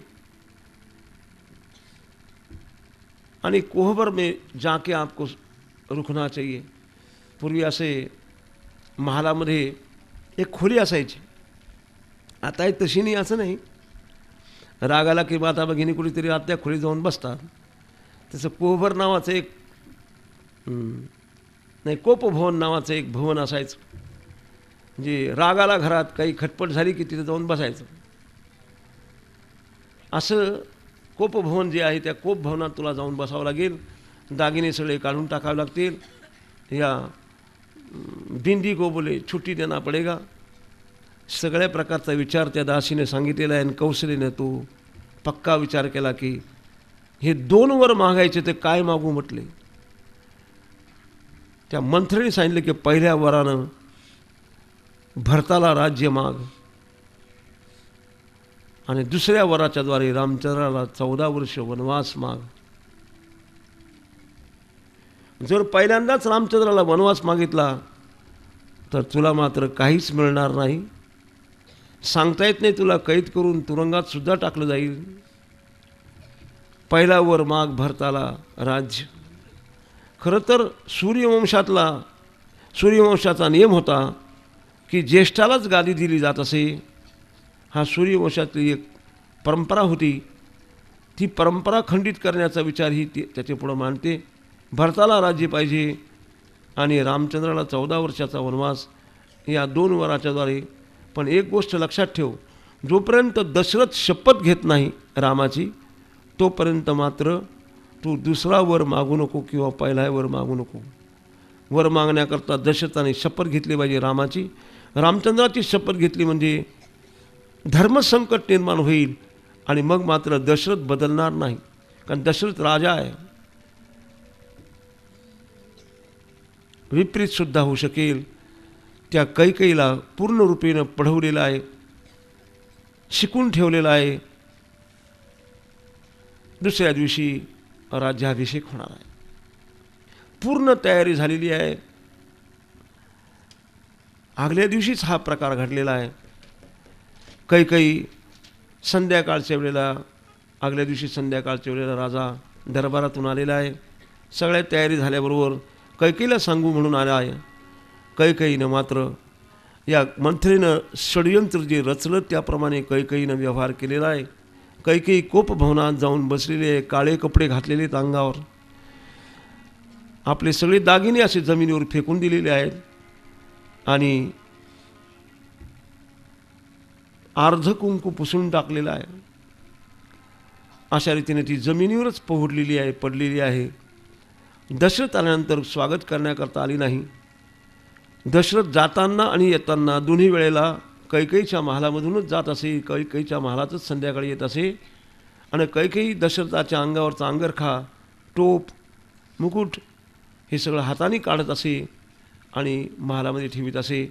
आणि कोहबर में जाके आपको रुकना चाहिए। पूर्वी असे महालामध्ये एक खोली असायची, आता एक तशी नाही, असं नाही। रागाला की माता भगिनी कुठेतरी आत्या खोली जाऊन बसतात, तसं कोहबर नावाचं एक नाही कोपभवन नावाचं एक भवन असायचं, म्हणजे रागाला घरात काही खटपट झाली की तिथे जाऊन बसायचं। असं कोपभवन जे आहे त्या कोपभवनात तुला जाऊन बसावं लागेल, दागिने सगळे काढून टाकावे लागतील, या बिंदी को बोले छुट्टी देना पडेगा। सगळ्या प्रकारचा विचार त्या दासीने सांगितलेला आहे आणि कौशल्याने तो पक्का विचार केला की हे 2 वर मागायचे ते काय मागू म्हटले। त्या मंत्रीने सांगितले की पहिल्या वरानं भरताला राज्य माग आणि दुसऱ्या वराच्या द्वारे रामचंद्राला 14 वर्ष वनवास माग। जर पहिल्यांदाच रामचंद्राला वनवास मागितला तर तुला मात्र काहीच मिळणार नाही, सांगता येत नाही, तुला कैद करून तुरुंगात सुद्धा टाकलं जाईल। पहिला वर माग भरताला राज्य। खरं तर सूर्यवंशाचा नियम होता की ज्येष्ठालाच गादी दिली जात असे। हा सूर्यवंशातली एक परंपरा होती, ती परंपरा खंडित करण्याचा विचार ही त्याचे पुढे मांडते। भरताला राज्य पाहिजे आणि रामचंद्राला 14 वर्षाचा वनवास, या 2 वराच्या द्वारे। पण एक गोष्ट लक्षात ठेव, जोपर्यंत दशरथ शपथ घेत नाही रामाची, तोपर्यंत मात्र तू दुसरा वर मागू नको किंवा पहिला वर मागू नको। वर मागण्याकरता दशरथाने शपथ घेतली पाहिजे रामाची। रामचंद्राची शपथ घेतली म्हणजे धर्मसंकट निर्माण होईल आणि मग मात्र दशरथ बदलणार नाही, कारण दशरथ राजा आहे। विपरीत सुद्धा होऊ शकेल। त्या कैकेयीला पूर्ण रूपेने पढवलेलं आहे, शिकून ठेवलेलं आहे। दुसऱ्या दिवशी राज्याभिषेक होणार आहे, पूर्ण तयारी झालेली आहे। आगल्या दिवशीच हा प्रकार घडलेला आहे। कैकेयी संध्याकाळच्या वेळेला, आगल्या दिवशी संध्याकाळच्या वेळेला राजा दरबारातून आलेला आहे। सगळ्या तयारी झाल्याबरोबर कैकेयीला सांगू म्हणून आला आहे। कैकेयीनं मात्र या मंत्रीनं षडयंत्र जे रचलं त्याप्रमाणे कैकेयीनं व्यवहार केलेला आहे। कैकेयी कोपभवनात जाऊन बसलेले आहे, काळे कपडे घातलेले आहेत अंगावर, आपले सगळे दागिने असे जमिनीवर फेकून दिलेले आहेत आणि अर्ध कुंकू पुसून टाकलेलं आहे। अशा रीतीने ती जमिनीवरच पोहडलेली आहे, पडलेली आहे। दशरथ आल्यानंतर स्वागत करण्याकरता आली नाही। दशरथ जाताना आणि येताना दोन्ही वेळेला कैकेयीच्या महालामधूनच जात असे, कैकेयीच्या महालातच संध्याकाळी येत असे आणि कैकेयी दशरथाच्या अंगावरचा अंगरखा, टोप, मुकुट हे सगळं हाताने काढत असे आणि महालामध्ये ठेवीत असे।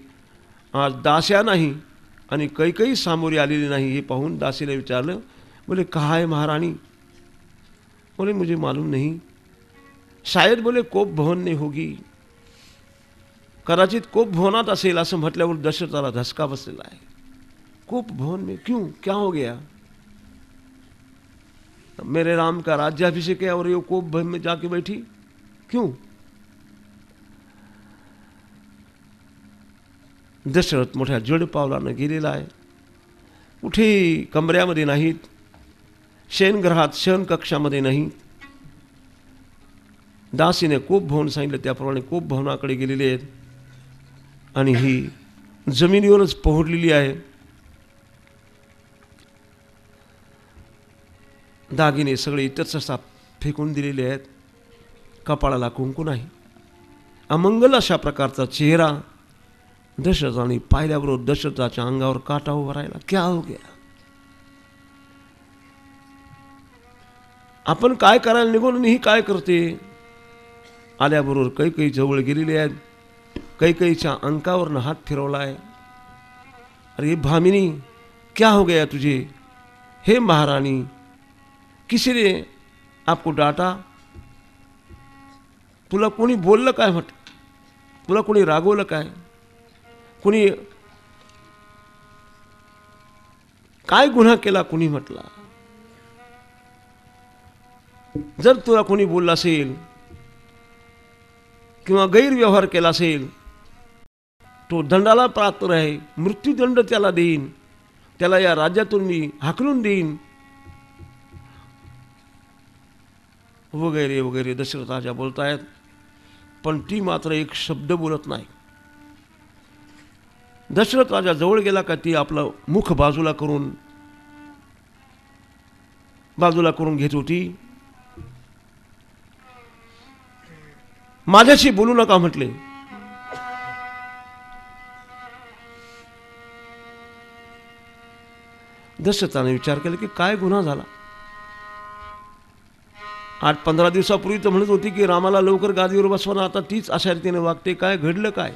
आज दास्या नाही आणि कैकेयी सामोरी आलेली नाही हे पाहून दासीला विचारलं, बोले कहाँ है महारानी? बोले मुझे मालूम नहीं, शायद बोले कोप भवन ने होगी, कदाचित कोप भवनात असेल असं म्हटल्यावर दशरथाला धसका बसलेला आहे. कोप भवन में क्यों, क्या हो गया? मेरे राम का राज्याभिषेक है और ये कोप भवन में जाके बैठी क्यों? दशरथ मोठ्या जड पावलानं गेलेला आहे. कुठेही कमऱ्यामध्ये नाहीत, शयनगृहात शयन कक्षामध्ये नाही. दासीने कोप भवन सांगितलं त्याप्रमाणे कोप भवनाकडे गेलेले आहेत आणि ही जमिनीवरच पोहडलेली आहे. दागिने सगळे इतरच फेकून दिलेले आहेत. कपाळाला कुंकू नाही. अमंगल अशा प्रकारचा चेहरा दशरथाने पाहिल्याबरोबर दशरथाच्या अंगावर काटा उभा राहिला. क्या हो गया? आपण काय करायला निघून ही काय करते? आल्याबरोबर कैकई जवळ गेलेले आहेत. कैकईच्या अंकावरनं हात फिरवला आहे. अरे भामिनी, क्या हो गया तुझे? हे महारानी, किसी ने आपको डांटा? तुला कोणी बोललं काय? म्हटलं तुला कोणी रागवलं काय? कोणी काय गुन्हा केला कोणी म्हटला? जर तुला कोणी बोललं असेल किंवा गैरव्यवहार केला असेल तो दंडाला पात्र आहे. मृत्यूदंड त्याला देईन, त्याला या राज्यातून मी हाकलून देईन वगैरे वगैरे दशरथ राजा बोलतायत. पण ती मात्र एक शब्द बोलत नाही. दशरथ राजा जवळ गेला का ती आपलं मुख बाजूला करून घेत होती. माझ्याशी बोलू नका म्हटले. दशरथाने विचार केला की काय गुन्हा झाला? 8-15 दिवसापूर्वी तर म्हणत होती की रामाला लवकर गादीवर बसवा, आता तीच अशा रीतीने वागते. काय घडलं काय?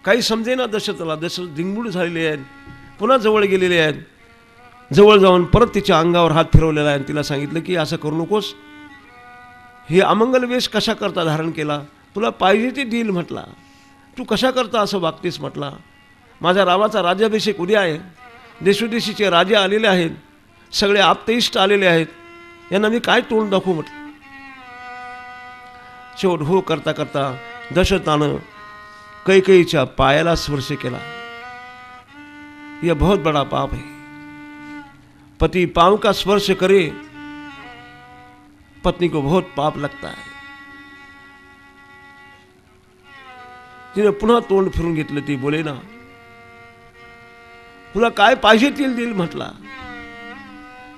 काही समजेना दशरथाला. दशरथ दिंगूड झालेले आहेत. पुन्हा जवळ गेलेले आहेत. जवळ जाऊन परत तिच्या अंगावर हात फिरवलेला आहे. तिला सांगितलं की असं करू नकोस. हे अमंगल वेश कशा करता धारण केला? तुला पाहिजे ते देईल म्हटला. तू कशा करता असं वागतेस म्हटला. माझ्या रामाचा राज्याभिषेक उद्या आहे. देशोदेशीचे राजे आलेले आहेत. सगळे आप्तेष्ट आलेले आहेत. यांना मी काय तोंड दाखवू म्हटलं. शेवट हो करता करता दशरथानं कैकेयीच्या पायाला स्पर्श केला. यह बहुत बड़ा पाप है. पति पांव का स्पर्श करे पत्नी को बहुत पाप लगता है. तिने पुन्हा तोंड फिरून घेतलं. ती बोले ना, तुला काय पाहिजे ते देईल म्हटला.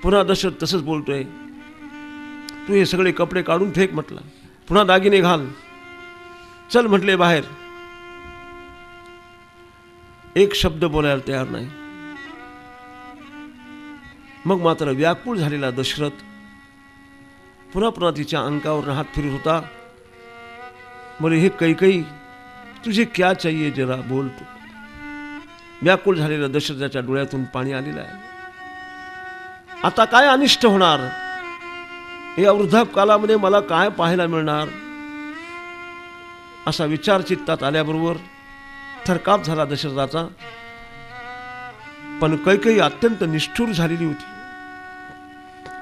पुन्हा दशरथ तसंच बोलतोय. तू हे सगळे कपडे काढून फेक म्हटला. पुन्हा दागिने घाल. चल म्हटले बाहेर. एक शब्द बोलायला तयार नाही. मग मात्र व्याकुळ झालेला दशरथ पुन्हा पुन्हा तिच्या अंकावर हात फिरत होता. बोले हे कैकेयी, तुझे क्या चाहिए जरा बोल तू. व्याकुळ झालेल्या दशरथाच्या डोळ्यातून पाणी आलेलं आहे. आता काय अनिष्ट होणार? या वृद्धापकालामध्ये मला काय पाहायला मिळणार? असा विचार चित्तात आल्याबरोबर थरकाप झाला दशरथाचा. पण कैकेयी अत्यंत निष्ठुर झालेली होती.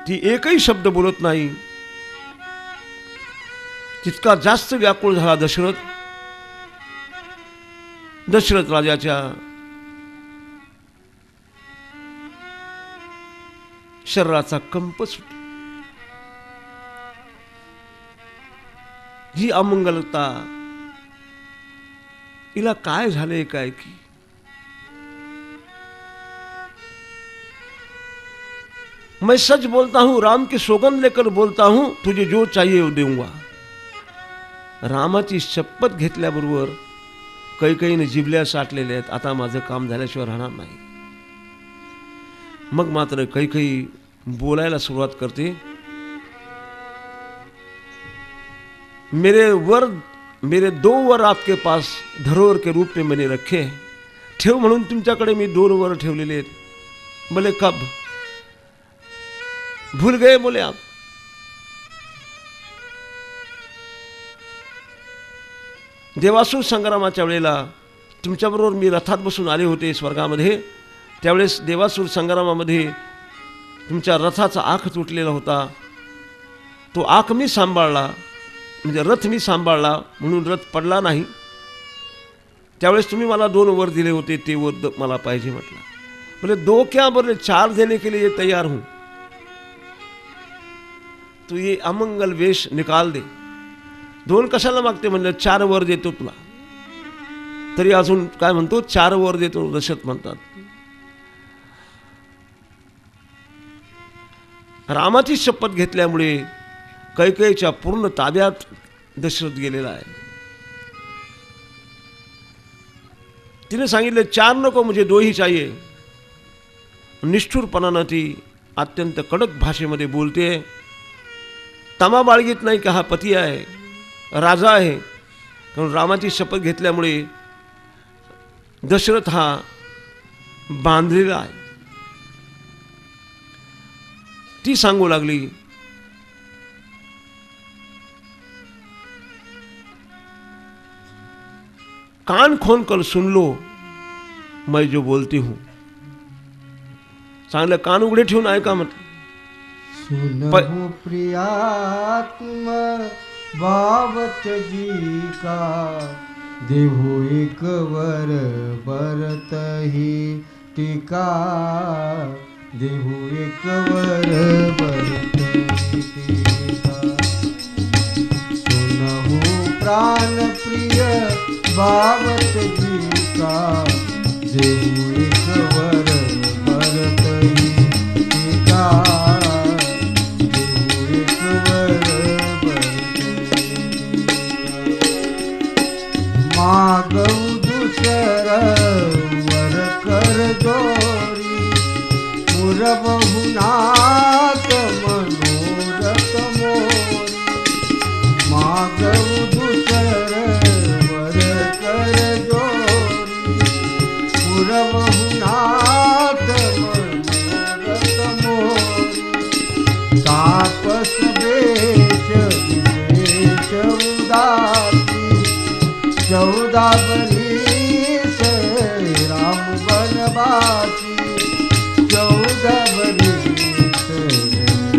ती एकही शब्द बोलत नाही. तितका जास्त व्याकुळ झाला दशरथ. दशरथ राजाच्या शरीराचा कंप सुटला. ही अमंगलता, हिला काय झाले काय की? मैं सच बोलता हूं, राम की सौगंध लेकर बोलता हूं, तुझे जो चाहिए वो दूंगा. रामाची शपथ घेतल्याबरोबर कैकेयीने जिभल्या साठलेल्या आहेत. आता माझं काम झाल्याशिवाय राहणार नाही. मग मात्र कैकेयी बोलायला सुरुवात करते. मेरे 2 वर आपके पास धरोहर के रूप में मैंने रखे. ठेव म्हणून तुमच्याकडे मी 2 वर ठेवलेले आहेत. बोले कब? भूल गए बोले आप? देवासुर संग्रामाच्या वेळेला तुमच्याबरोबर मी रथात बसून आले होते स्वर्गामध्ये. त्यावेळेस देवासुर संग्रामामध्ये तुमच्या रथाचा आख तुटलेला होता. तो आख मी सांभाळला, म्हणजे रथ मी सांभाळला म्हणून रथ पडला नाही. त्यावेळेस तुम्ही मला 2 वर दिले होते, ते वर मला पाहिजे म्हटलं. बोले 2 क्या बोले 4 देने के लिए तैयार हूं. तू ये अमंगल वेश निकाल दे. 2 कशाला मागते म्हणलं? 4 वर देतो तुला. तरी अजून काय म्हणतो? 4 वर देतो दशरथ म्हणतात. रामाची शपथ घेतल्यामुळे कैकेयीच्या पूर्ण ताब्यात दशरथ गेलेला आहे. तिने सांगितलं 4 नको, मुझे 2 ही चाहिए. निष्ठुरपणानं ती अत्यंत कडक भाषेमध्ये बोलते. तमा बाळगीत नाही का हा पती आहे, राजा आहे. कारण रामाची शपथ घेतल्यामुळे दशरथ हा बांधलेला आहे. ती सांगू लागली, कान खोल कर सुन लो मैं जो बोलती हूं. चांगलं कान उघडे ठेवून ऐका म्हटलं. सुनहु प्रियात्म भावत जी का, देहु एक वर बरत ही टीका. देहु एक वर बरत ही टीका. सुनहु प्राण प्रिय भावत जी का, देहु एक वर बरत ही टीका. मागऊ दुसर वर कर जोरी, पुरवहु नाथ मनोरथ मोरी. मागऊ दुसर वर कर जोरी, पुरवहु नाथ मनोरथ मोरी. तापस वेश विशेष उदासी, 14 बरिस राम बनवासी. 14 बरिस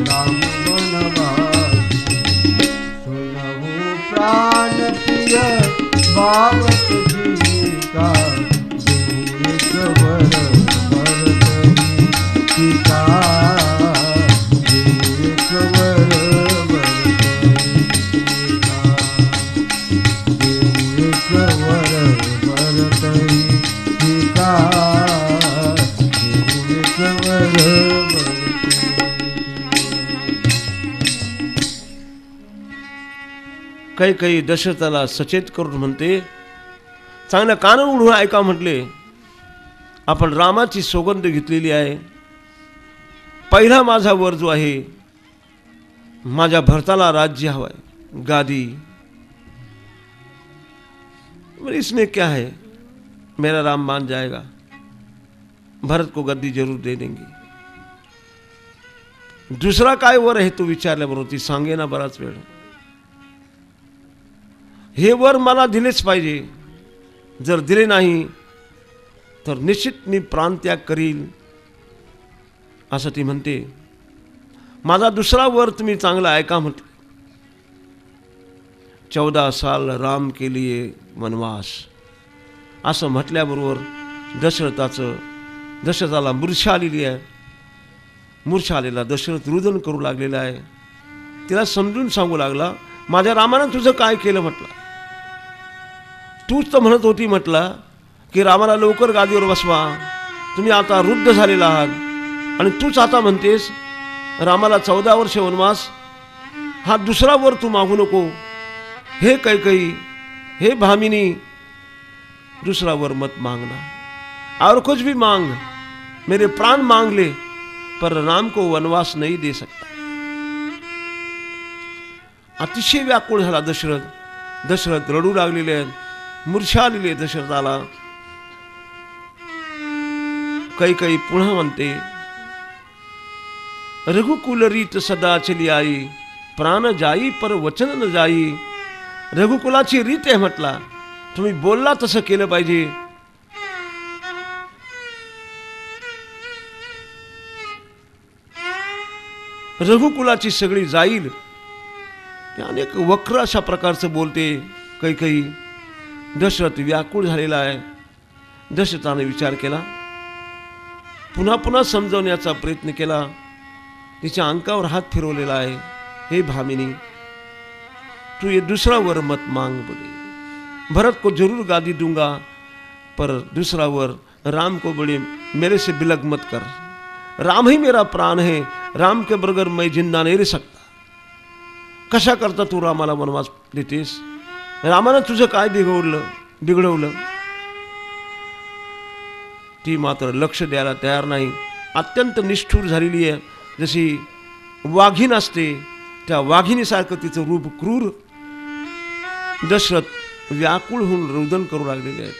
राम बनवासी. सुनहु प्राण प्रिय भावत जी का, देहु एक वर बरत ही टीका. देहु एक वर बरत ही टीका. देहु एक वर बरत ही टीका. देहु एक वर बरत ही. काही दशरथाला सचेत करून म्हणते, चांगलं कान उघडून ऐका म्हटले. आपण रामाची सौगंध घेतलेली आहे. पहिला माझा वर जो आहे, माझ्या भरताला राज्य हवं आहे, गादी. इसमें क्या है, मेरा राम मान जाएगा, भरत को गद्दी जरूर दे देंगे. दुसरा काय वर आहे तो विचारल्याबरोबर ती सांगे ना बराच वेळ. हे वर मला दिलेच पाहिजे. जर दिले नाही तर निश्चित मी प्राणत्याग करील असं ती म्हणते. माझा दुसरा वर तुम्ही चांगला ऐका म्हटलं. 14 साल राम के लिए वनवास असं म्हटल्याबरोबर दशरथाला मूर्छा आलेली आहे. मूर्छा आलेला दशरथ रुदन करू लागलेला आहे. तिला समजून सांगू लागला, माझ्या रामानं तुझं काय केलं म्हटलं. तूच तर म्हणत होती म्हटलं की रामाला लवकर गादीवर बसवा. तुम्ही आता वृद्ध झालेला आहात आणि तूच आता म्हणतेस रामाला 14 वर्ष वनवास. हा दुसरा वर तू मागू नको. हे कैकेयी, हे भामिनी, दूसरा वर मत मांगना. और कुछ भी मांग, मेरे प्राण मांग ले, पर राम को वनवास नहीं दे सकता. अतिशय व्याकुळ झाला दशरथ रडू लागलेले. मूर्छा आलेली दशरथाला. कैकेयी पुन्हा म्हणते, रघुकुल रीत सदा चली आई, प्राण जाई पर वचन न जाई. रघुकुलाची रीत आहे म्हटला, तुम्ही बोलला तसं केलं पाहिजे. रघुकुलाची सगळी जाईल. अनेक वक्र अशा प्रकारचं बोलते काही. दशरथ व्याकुळ झालेला आहे. दशरथाने विचार केला, पुन्हा पुन्हा समजवण्याचा प्रयत्न केला. तिच्या अंकावर हात फिरवलेला आहे. हे भामिनी, तू ये दूसरा वर मत मांग बोले. भरत को जरूर गादी दूंगा, पर दूसरा वर राम को बोले मेरे से बिलग मत कर. राम ही मेरा प्राण है, राम के बगैर मैं जिंदा नहीं रह सकता. कशा करता तू रामाला वनवास देतेस? रामानं तुझं काय बिघडवलं? ती मात्र लक्ष द्यायला तयार नाही. अत्यंत निष्ठुर झालेली आहे. जशी वाघीण असते त्या वाघिणीसारखं तिचं रूप क्रूर. दशरथ व्याकुळ होऊन रुदन करू लागलेले आहेत.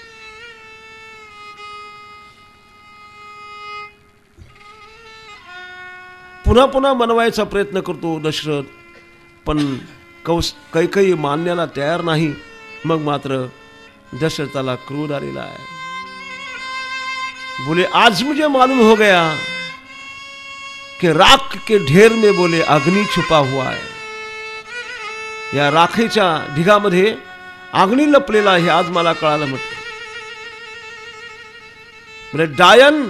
पुन्हा पुन्हा मनवायचा प्रयत्न करतो दशरथ, पण कैकेयी मानण्याला तयार नाही. मग मात्र दशरथाला क्रोध आलेला आहे. बोले आज मुझे मालूम हो गया कि राख के ढेर में बोले अग्नि छुपा हुआ है. या राखेच्या ढिगामध्ये अग्नि लपलेला आहे, आज मला कळालं. म्हटलं बोले डायन,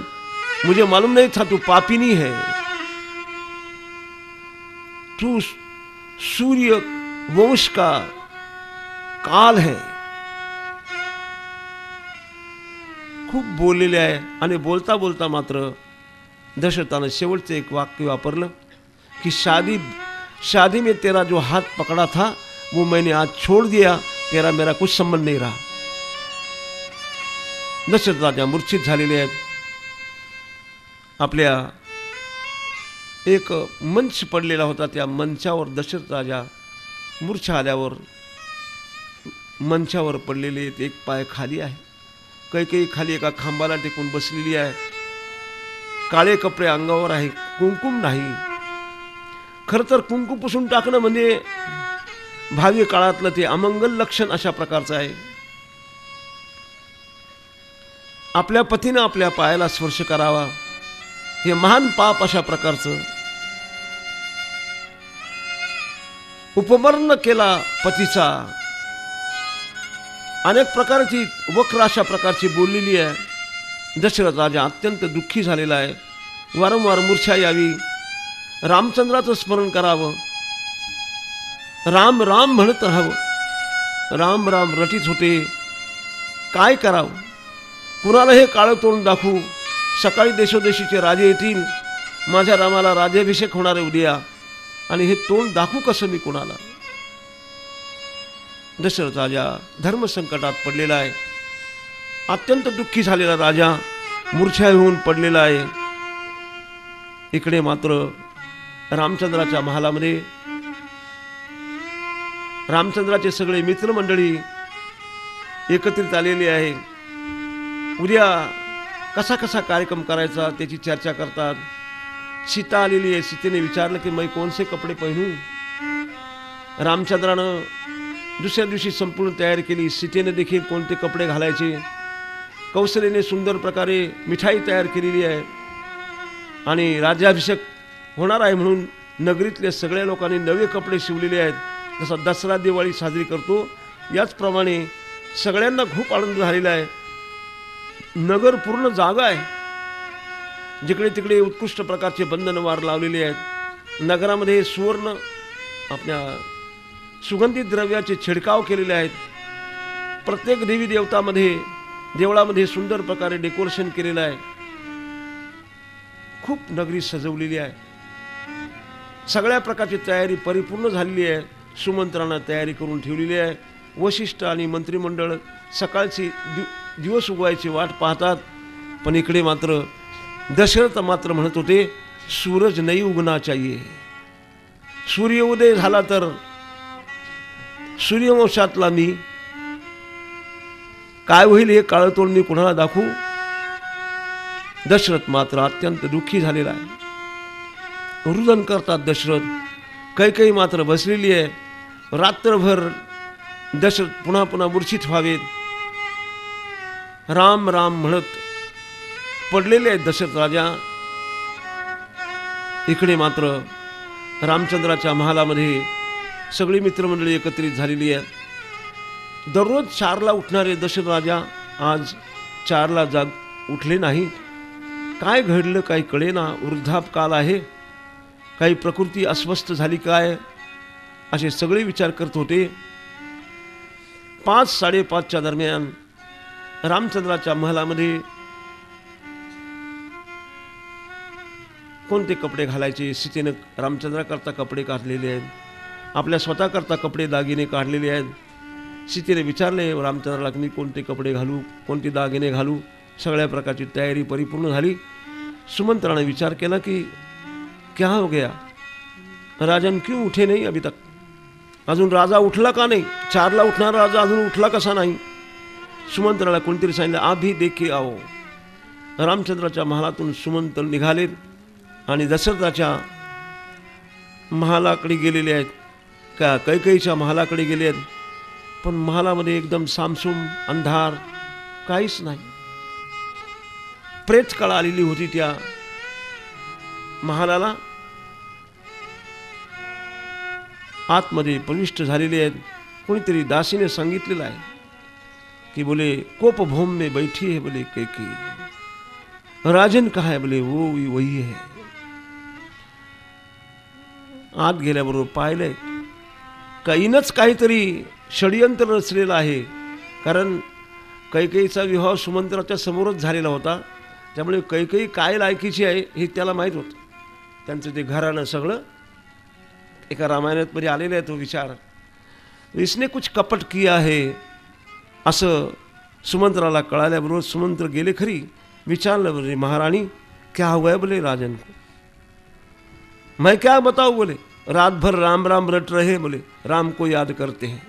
मुझे मालूम नहीं था तू पापिनी है. तू सूर्य वंश का काल है. खूप बोललेले आहे. आणि बोलता बोलता मात्र दशरथाने शेवटचे एक वाक्य वापरलं की शादी में तेरा जो हाथ पकड़ा था वो मैंने आज छोड़ दिया, तेरा मेरा कुछ संबंध नहीं रहा. दशरथ राजा मूर्छित झालेले आहेत. आपल्या एक मंच पडलेला होता, त्या मंचावर दशरथ राजा मूर्छा आल्यावर मंचावर पडलेले आहेत. एक पाय खाली आहे. कैकेयी खाली एका खांबाला टेकून बसलेली आहे. काळे कपडे अंगावर आहे, कुंकुम नाही. खरं तर कुंकुम पुसून टाकणं म्हणजे भावी काळातलं ते अमंगल लक्षण अशा प्रकारचं आहे. आपल्या पतीनं आपल्या पायाला स्पर्श करावा हे महान पाप अशा प्रकारचं. उपमर्ण केला पतीचा. अनेक प्रकारची वक्र अशा प्रकारची बोललेली आहे. दशरथ राजा अत्यंत दुःखी झालेला आहे. वारंवार मूर्छा यावी, रामचंद्राचं स्मरण करावं, राम राम म्हणत राहावं. राम राम रटीत होते. काय करावं? कुणाला हे काळं तोंड दाखवू? सकाळी देशोदेशीचे राजे येतील, माझ्या रामाला राज्याभिषेक होणार आहे उद्या, आणि हे तोंड दाखवू कसं मी कुणाला? दशरथ राजा धर्मसंकटात पडलेला आहे. अत्यंत दुःखी झालेला राजा मूर्छा होऊन पडलेला आहे. इकडे मात्र रामचंद्राच्या महालामध्ये रामचंद्राचे सगळे मित्रमंडळी एकत्रित आलेले आहे. उद्या कसा कसा कार्यक्रम करायचा त्याची चर्चा करतात. सीता आलेली आहे. सीतेने विचारलं की मैं कौन से कपडे पहनू? रामचंद्रानं दुसऱ्या दिवशी संपूर्ण तयारी केली. सीतेने देखील कोणते कपडे घालायचे. कौशलेने सुंदर प्रकारे मिठाई तयार केलेली आहे. आणि राज्याभिषेक होणार आहे म्हणून नगरीतल्या सगळ्या लोकांनी नवे कपडे शिवलेले आहेत. जसा दसरा दिवाळी साजरी करतो याचप्रमाणे सगळ्यांना खूप आनंद झालेला आहे. नगर पूर्ण जागा आहे. जिकडे तिकडे उत्कृष्ट प्रकारचे बंधनवार लावलेले आहेत. नगरामध्ये सुवर्ण आपल्या सुगंधित द्रव्याचे छिडकाव केलेले आहेत. प्रत्येक देवी देवळामध्ये सुंदर प्रकारे डेकोरेशन केलेलं आहे. खूप नगरी सजवलेली आहे. सगळ्या प्रकारची तयारी परिपूर्ण झालेली आहे. सुमंत्रांना तयारी करून ठेवलेली आहे. वशिष्ठ आणि मंत्रिमंडळ सकाळची दिवस उगवायची वाट पाहतात. पण इकडे मात्र दशरथ मात्र म्हणत होते सूरज नाही उगना चाहिए. सूर्योदय झाला तर सूर्यवंशातला मी काय होईल हे काळं तोंड मी कुणाला दाखवू? दशरथ मात्र अत्यंत दुःखी झालेला आहे. रुदन करतात दशरथ. कैकेयी मात्र बसलेली आहे. रात्रभर दशरथ पुन्हा पुन्हा मूर्छित व्हावेत. राम राम म्हणत पडलेले आहेत दशरथ राजा. इकडे मात्र रामचंद्राच्या महालामध्ये सगळी मित्रमंडळी एकत्रित झालेली आहे. दररोज 4ला उठणारे दशरथ राजा आज 4ला उठले नाहीत. काय घडलं काही कळेना. वृद्धापकाल आहे, काही प्रकृती अस्वस्थ झाली काय, असे सगळे विचार करत होते. 5-5:30च्या दरम्यान रामचंद्राच्या महलामध्ये कोणते कपडे घालायचे, सीतेनं रामचंद्राकरता कपडे काढलेले आहेत, आपल्या स्वतःकरता कपडे दागिने काढलेले आहेत. सीतेने विचारले रामचंद्राला की मी कोणते कपडे घालू, कोणते दागिने घालू. सगळ्या प्रकारची तयारी परिपूर्ण झाली. सुमंत्राने विचार केला की क्या हो गया, राजन क्यों उठे नहीं अभी तक. अजून राजा उठला का नाही. 4ला उठणारा राजा अजून उठला कसा नाही. सुमंत्राला कोणतरी सांगितलं आभी देखी आओ. रामचंद्राच्या महालातून सुमंत्र निघाले आणि दशरथाच्या महालाकडे गेलेले आहेत. का कैकेयीच्या महालाकडे गेले आहेत. पण महालामध्ये एकदम सामसूम अंधार, काहीच नाही. प्रेत काळ आलेली होती त्या महालाला. आतमध्ये प्रविष्ट झालेले आहेत. कोणीतरी दासीने सांगितलेलं आहे कि बोले कोपभूम में बैठी है बोले कैकेयी. राजन कहा है बोले वो वही है. आत गेल्याबरोबर पाहिलंय काहीनच काहीतरी षडयंत्र रचलेलं आहे. कारण कैकेयीचा विवाह सुमंत्राच्या समोरच झालेला होता. त्यामुळे कैकेयी काय लायकीची आहे हे त्याला माहीत होतं. त्यांचं ते घराणं सगळं एका रामायणात मध्ये आलेलं आहे तो विचार. इसने कुछ कपट किया है असं सुमंत्राला कळाल्याबरोबर सुमंत्र गेले खरी. विचारलं बोले महाराणी क्या हुआ है बोले राजन को. मैं क्या बताऊं बोले रात भर राम राम रट रहे बोले राम को याद करते हैं.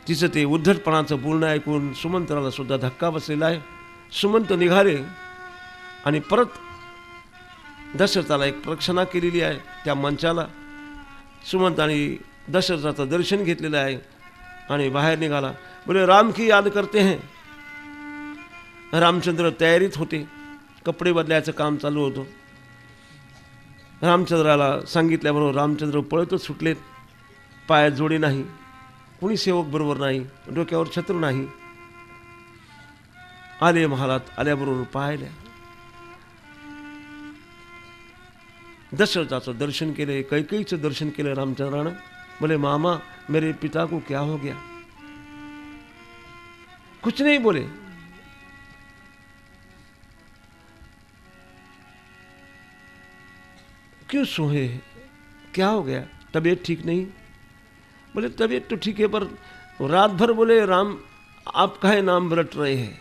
तिचं ते उद्धटपणाचं बोलणं ऐकून सुमंत्राला सुद्धा धक्का बसलेला आहे. सुमंत निघाले आणि परत दशरथाला एक प्रक्षणा केलेली आहे त्या मंचाला. सुमंताने दशरथाचं दर्शन घेतलेलं आहे आणि बाहेर निघाला. बोले राम की याद करते हैं. रामचंद्र तयारीत होते. कपडे बदलायचं काम चालू होतं. रामचंद्राला सांगितल्याबरोबर रामचंद्र पळतच सुटलेत. पायात जोडी नाही, कोणी सेवक बरोबर नाही, डोक्यावर छत्र नाही. आले महालात. आल्याबरोबर पाहिल्या दशरथाचं दर्शन केले, कैकेयीचं दर्शन केलं रामचंद्रानं. बोले मामा मेरे पिता को क्या हो गया. कुछ नहीं बोले. क्यों सोए, क्या हो गया, तबीयत ठीक नहीं. बोले तबीयत तो ठीक है पर रात भर बोले राम आप काय नाम रट रहे हैं.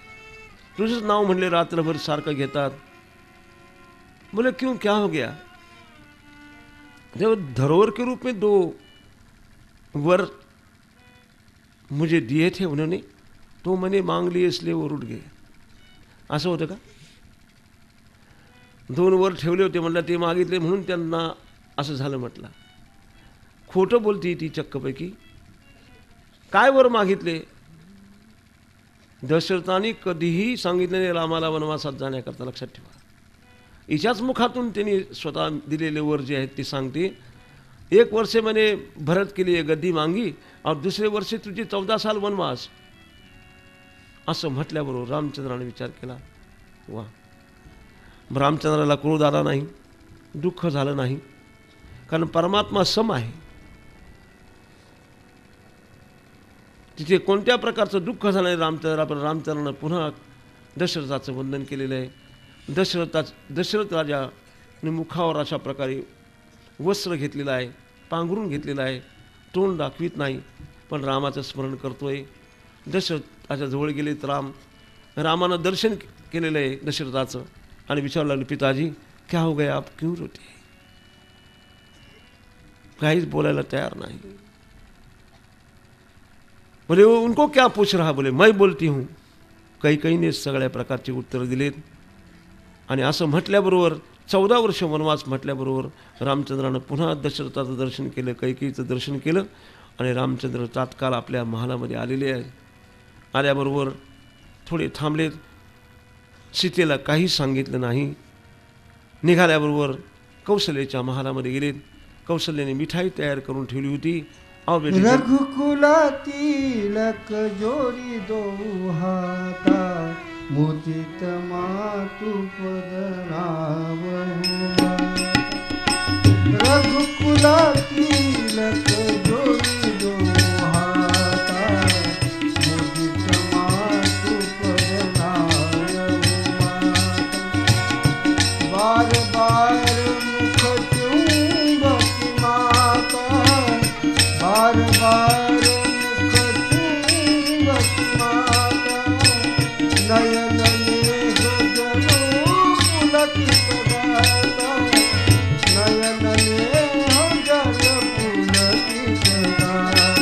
तुझंच नाव म्हणले रात्रभर सारखं घेतात. बोले क्यों क्या हो गया. जब धरोहर के रूप में 2 वर मुझे दिए थे उन्होंने तो मैंने मांग लिए इसलिए वो रुट गए. असं होतं का. 2 वर ठेवले होते म्हटलं ते मागितले म्हणून त्यांना असं झालं म्हटलं. खोटं बोलती ती चक्कपैकी. काय वर मागितले. दशरथाने कधीही सांगितले नाही रामाला वनवासात जाण्याकरता. लक्षात ठेवा. हिच्याच मुखातून त्यांनी स्वतः दिलेले वर जे आहेत ते सांगते. 1 वर्ष मैंने भरत के लिए गद्दी मांगी और दूसरे वर्षी तुझे 14 साल वनवास. असं म्हटल्याबरोबर रामचंद्राने विचार केला. वा. रामचंद्राला क्रोध आला नाही, दुःख झालं नाही. कारण परमात्मा सम आहे. तिथे कोणत्या प्रकारचं दुःख झालं नाही रामचंद्रा. पण रामचंद्रानं पुन्हा दशरथाचं वंदन केलेलं आहे. दशरथ राजाने मुखावर अशा प्रकारे वस्त्र घेतलेलं आहे, पांघरून घेतलेलं आहे. तोंड दाखवित नाही पण रामाचं स्मरण करतोय. दशरथाच्या जवळ गेले तर रामानं दर्शन केलेलं आहे दशरथाचं आणि विचारू लागले पिताजी क्या हो गया आप क्यों रोते. काहीच बोलायला तयार नाही. बोले उनको क्या पूछ रहा. बोले मैं बोलती हूँ. कैकेयीने सगळ्या प्रकारचे उत्तर दिलेत. आणि असं म्हटल्याबरोबर 14 वर्ष वनवास म्हटल्याबरोबर रामचंद्रानं पुन्हा दशरथाचं दर्शन केलं, कैकेयीचं दर्शन केलं आणि रामचंद्र तात्काळ आपल्या महालामध्ये आलेले आहेत. आल्याबरोबर थोडे थांबलेत, सीतेला काही सांगितलं नाही. निघाल्याबरोबर कौशल्याच्या महालामध्ये गेलेत. कौशल्याने मिठाई तयार करून ठेवली होती. अहो बेटी, रघुकुला तिलक जोरी दो हाता मुदित मातु पद नावहुमा. रघुकुला तिलक जोरी दो हाता मुदित मातु पद नावहुमा. बार बार मुख चुंबती माता, बार बार मुख चुंबती माता. नयन नेह जलो पुलकित गाता, नयन नेह जल पुलकित गाता.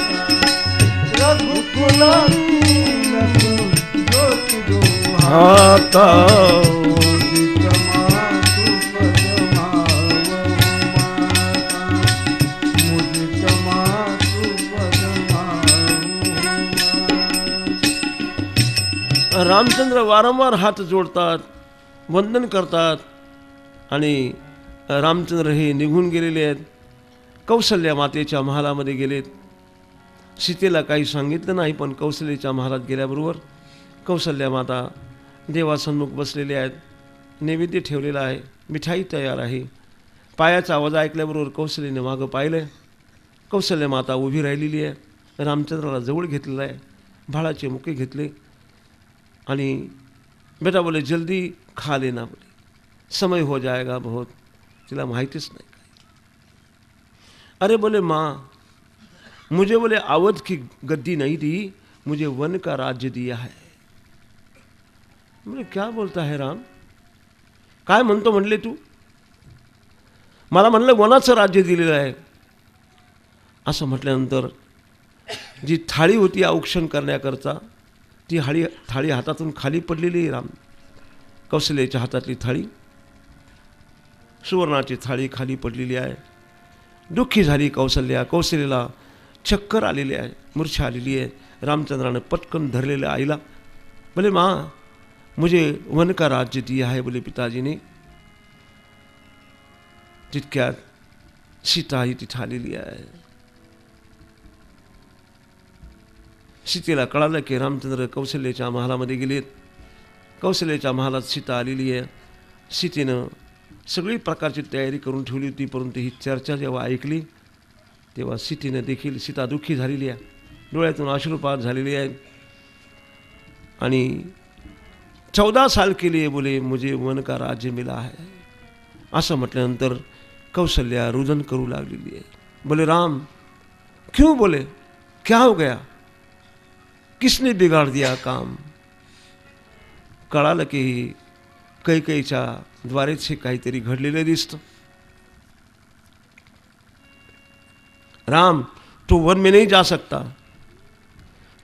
रघुकुल तिलक ज्योति दो हाता मुदित मातु पद नावहुमा. मुदित मातु पद नावहुमा. रामचंद्र वारंवार हात जोडतात, वंदन करतात आणि रामचंद्र हे निघून गेलेले आहेत. कौशल्या मातेच्या महालामध्ये गेलेत. सीतेला काही सांगितलं नाही, पण कौशल्याच्या महालात गेल्याबरोबर कौशल्या माता देवासन्मुख बसलेले आहेत. नैवेद्य ठेवलेला आहे, मिठाई तयार आहे. पायाचा आवाज ऐकल्याबरोबर कौशल्याने मागं पाहिलं. कौशल्या माता उभी राहिलेली आहे. रामचंद्राला जवळ घेतलेला आहे, भाळाचे मुके घेतले आणि बेटा बोले जल्दी खा लेना, बोले समय हो जाएगा बहुत. तिला माहितीच नाही. अरे बोले माँ, मुझे बोले अवध की गद्दी नहीं दी, मुझे वन का राज्य दिया है. बोले क्या बोलता है राम, काय म्हणतो म्हणले तू? मला म्हणलं वनाचं राज्य दिलेलं आहे. असं म्हटल्यानंतर जी थाळी होती औक्षण करण्याकरता, ती थाळी हातातून खाली पडलेली आहे. कौशल्याच्या हातातली थाळी, सुवर्णाची थाळी खाली पडलेली आहे. दुःखी झाली कौशल्या. कौशल्याला चक्कर आलेली आहे, मूर्छा आलेली आहे. रामचंद्राने पटकन धरलेल्या आईला, बोले माँ मुझे वन का राज्य दिया है, बोले पिताजी ने. तितक्यात सीता ही तिथं आलेली आहे. सीतेला कळालं की रामचंद्र कौशल्याच्या महालामध्ये गेलेत. कौशल्याच्या महालात सीता आलेली आहे. सीतेनं सगळी प्रकारची तयारी करून ठेवली होती, परंतु ही चर्चा जेव्हा ऐकली तेव्हा सीतेनं देखील, सीता दुःखी झालेली आहे, डोळ्यातून अश्रुपात झालेली आहे. आणि 14 साल के लिए बोले मुझे वन का राज्य मिला है, असं म्हटल्यानंतर कौशल्या रुदन करू लागलेली आहे. बोले राम क्यों, बोले क्या हो गया, किसने बिगाड़ दिया काम. कळालं की कैकेयीच्या द्वारेच हे काहीतरी घडलेलं दिसतं. राम तू वन में नहीं जा सकता,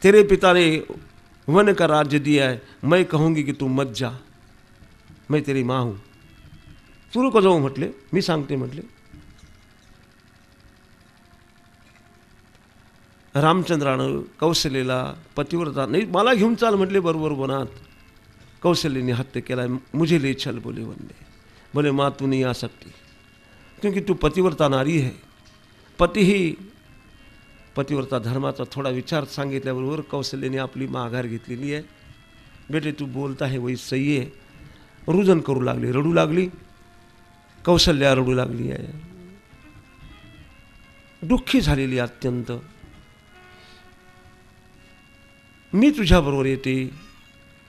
तेरे पिता ने वन का राज्य दिया है, मैं कहूंगी कि तू मत जा, मैं तेरी माँ हूं. तू नको जाऊ म्हटले, मी सांगते म्हटले. रामचंद्रानं कौशल्याला पतिव्रता नाही, मला घेऊन चाल म्हटले बरोबर वनात. कौशल्याने हत्या केला. मुझे ले चल बोले वन में. बोले माँ तू नहीं आ सकती, क्योंकि तू पतिव्रता नारी है. पती ही पतिव्रता धर्माचा थोडा विचार सांगितल्याबरोबर कौशल्याने आपली माघार घेतलेली आहे. बेटे तू बोलता है वही सही आहे. रुदन करू लागली, रडू लागली. कौशल्या रडू लागली आहे, दुःखी झालेली अत्यंत. मी तुझ्याबरोबर येते,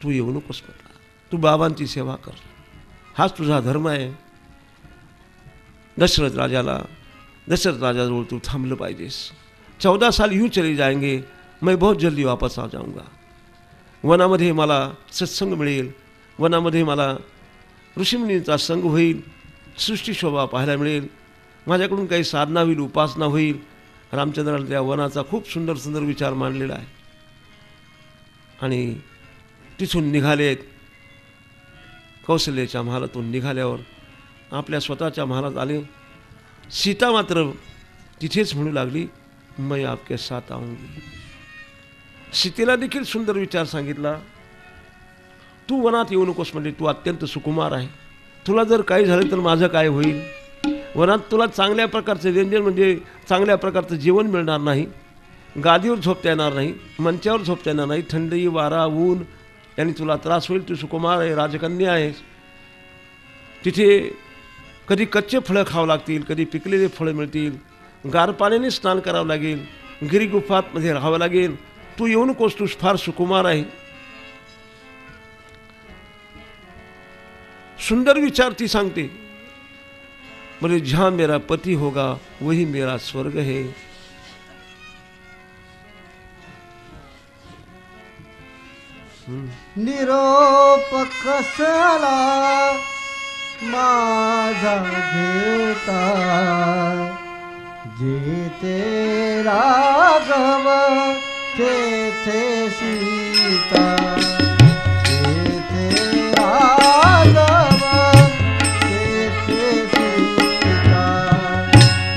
तू येऊ नकोस म्हटला. तू बाबांची सेवा कर, हाच तुझा धर्म आहे. दशरथ राजाजवळ तू थांबलं पाहिजेस. 14 साल यूं चले जाएंगे, मैं बहुत जल्दी वापस आ जाऊंगा. वनामध्ये मला सत्संग मिळेल, वनामध्ये मला ऋषीमुनींचा संग होईल, सृष्टी शोभा पाहायला मिळेल, माझ्याकडून काही साधना होईल, उपासना होईल. रामचंद्राने त्या वनाचा खूप सुंदर सुंदर विचार मांडलेला आहे. आणि तिथून निघालेत. कौशल्याच्या महालातून निघाल्यावर आपल्या स्वतःच्या महालात आले. सीता मात्र तिथेच म्हणू लागली, मैं आपके साथ आऊंगी. सीतेला देखील सुंदर विचार सांगितला. तू वनात येऊ नकोस म्हणजे तू अत्यंत सुकुमार आहे. तुला जर काही झालं तर माझं काय होईल. वनात तुला चांगल्या प्रकारचं व्यंजन म्हणजे चांगल्या प्रकारचं जेवण मिळणार नाही. गादीवर झोपता येणार नाही, मंचावर झोपता येणार नाही. थंडी, वारा, ऊन यांनी तुला त्रास होईल. तू सुकुमार आहे, राजकन्या आहेस. तिथे कधी कच्चे फळं खावं लागतील, कधी पिकलेले फळं मिळतील. गार पाण्याने स्नान करावं लागेल. गिरिगुफातमध्ये राहावं लागेल. तू येऊ नकोस, तू फार सुकुमार आहे. सुंदर विचार ती सांगते. बोले जहाँ मेरा पति होगा वही मेरा स्वर्ग है. निरोप कसला माझा घेता, जेथे राघव तेथे सीता, जेथे राघव तेथे सीता.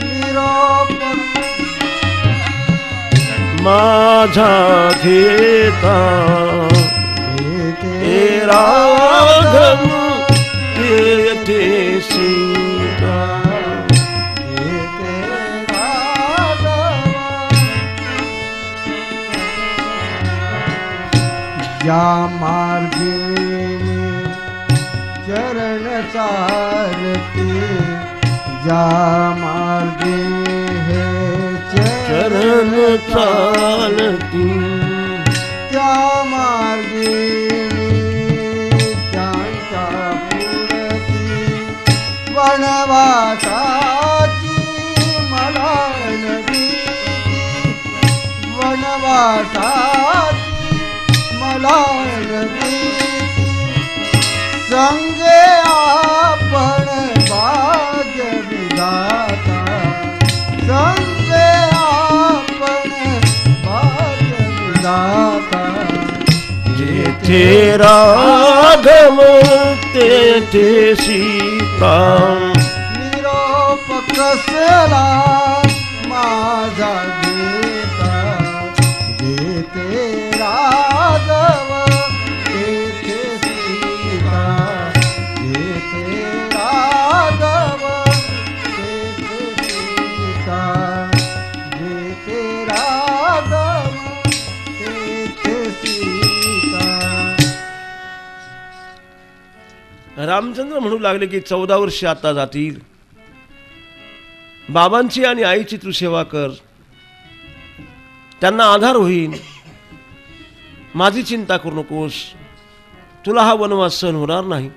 निरोप माझा घेता राघव तेथे सीता. ज्या मार्गे चरण चालते, ज्या मार्गे हे चरण चालती, त्या मार्गे त्यांच्या पुढती वनवासाची मला भीती, वनवासाची मला भीती. संगे आपण भाग्य विधाता, संगे आपण भाग्य विधाता. जेथे राघव तेथे सीता. निरोप कसला माझा घेता, जेथे राघव तेथे सीता, जेथे राघव तेथे सीता, जेथे राघव तेथे सीता. रामचंद्र म्हणू लागले की 14 वर्षे आता जातील. बाबांची आणि आईची तू सेवा कर, त्यांना आधार होईल. माझी चिंता करू नकोस, तुला हा वनवास सहन होणार नाही.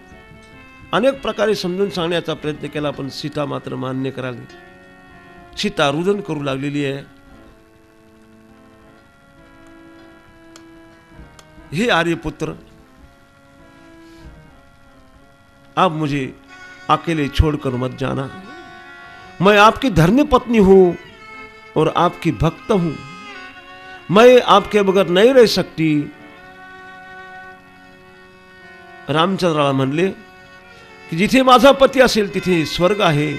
अनेक प्रकारे समजून सांगण्याचा प्रयत्न केला, पण सीता मात्र मान्य कराली. सीता रुदन करू लागलेली आहे. हे आर्यपुत्र, आप मुझे अकेले छोड़कर मत जाना. मैं आपकी धर्मी पत्नी हूं और आपकी भक्त हूं. मैं आपके बगैर नहीं रह सकती. रामचंद्राला म्हणले की जिथे माझा पती असेल तिथे स्वर्ग आहे.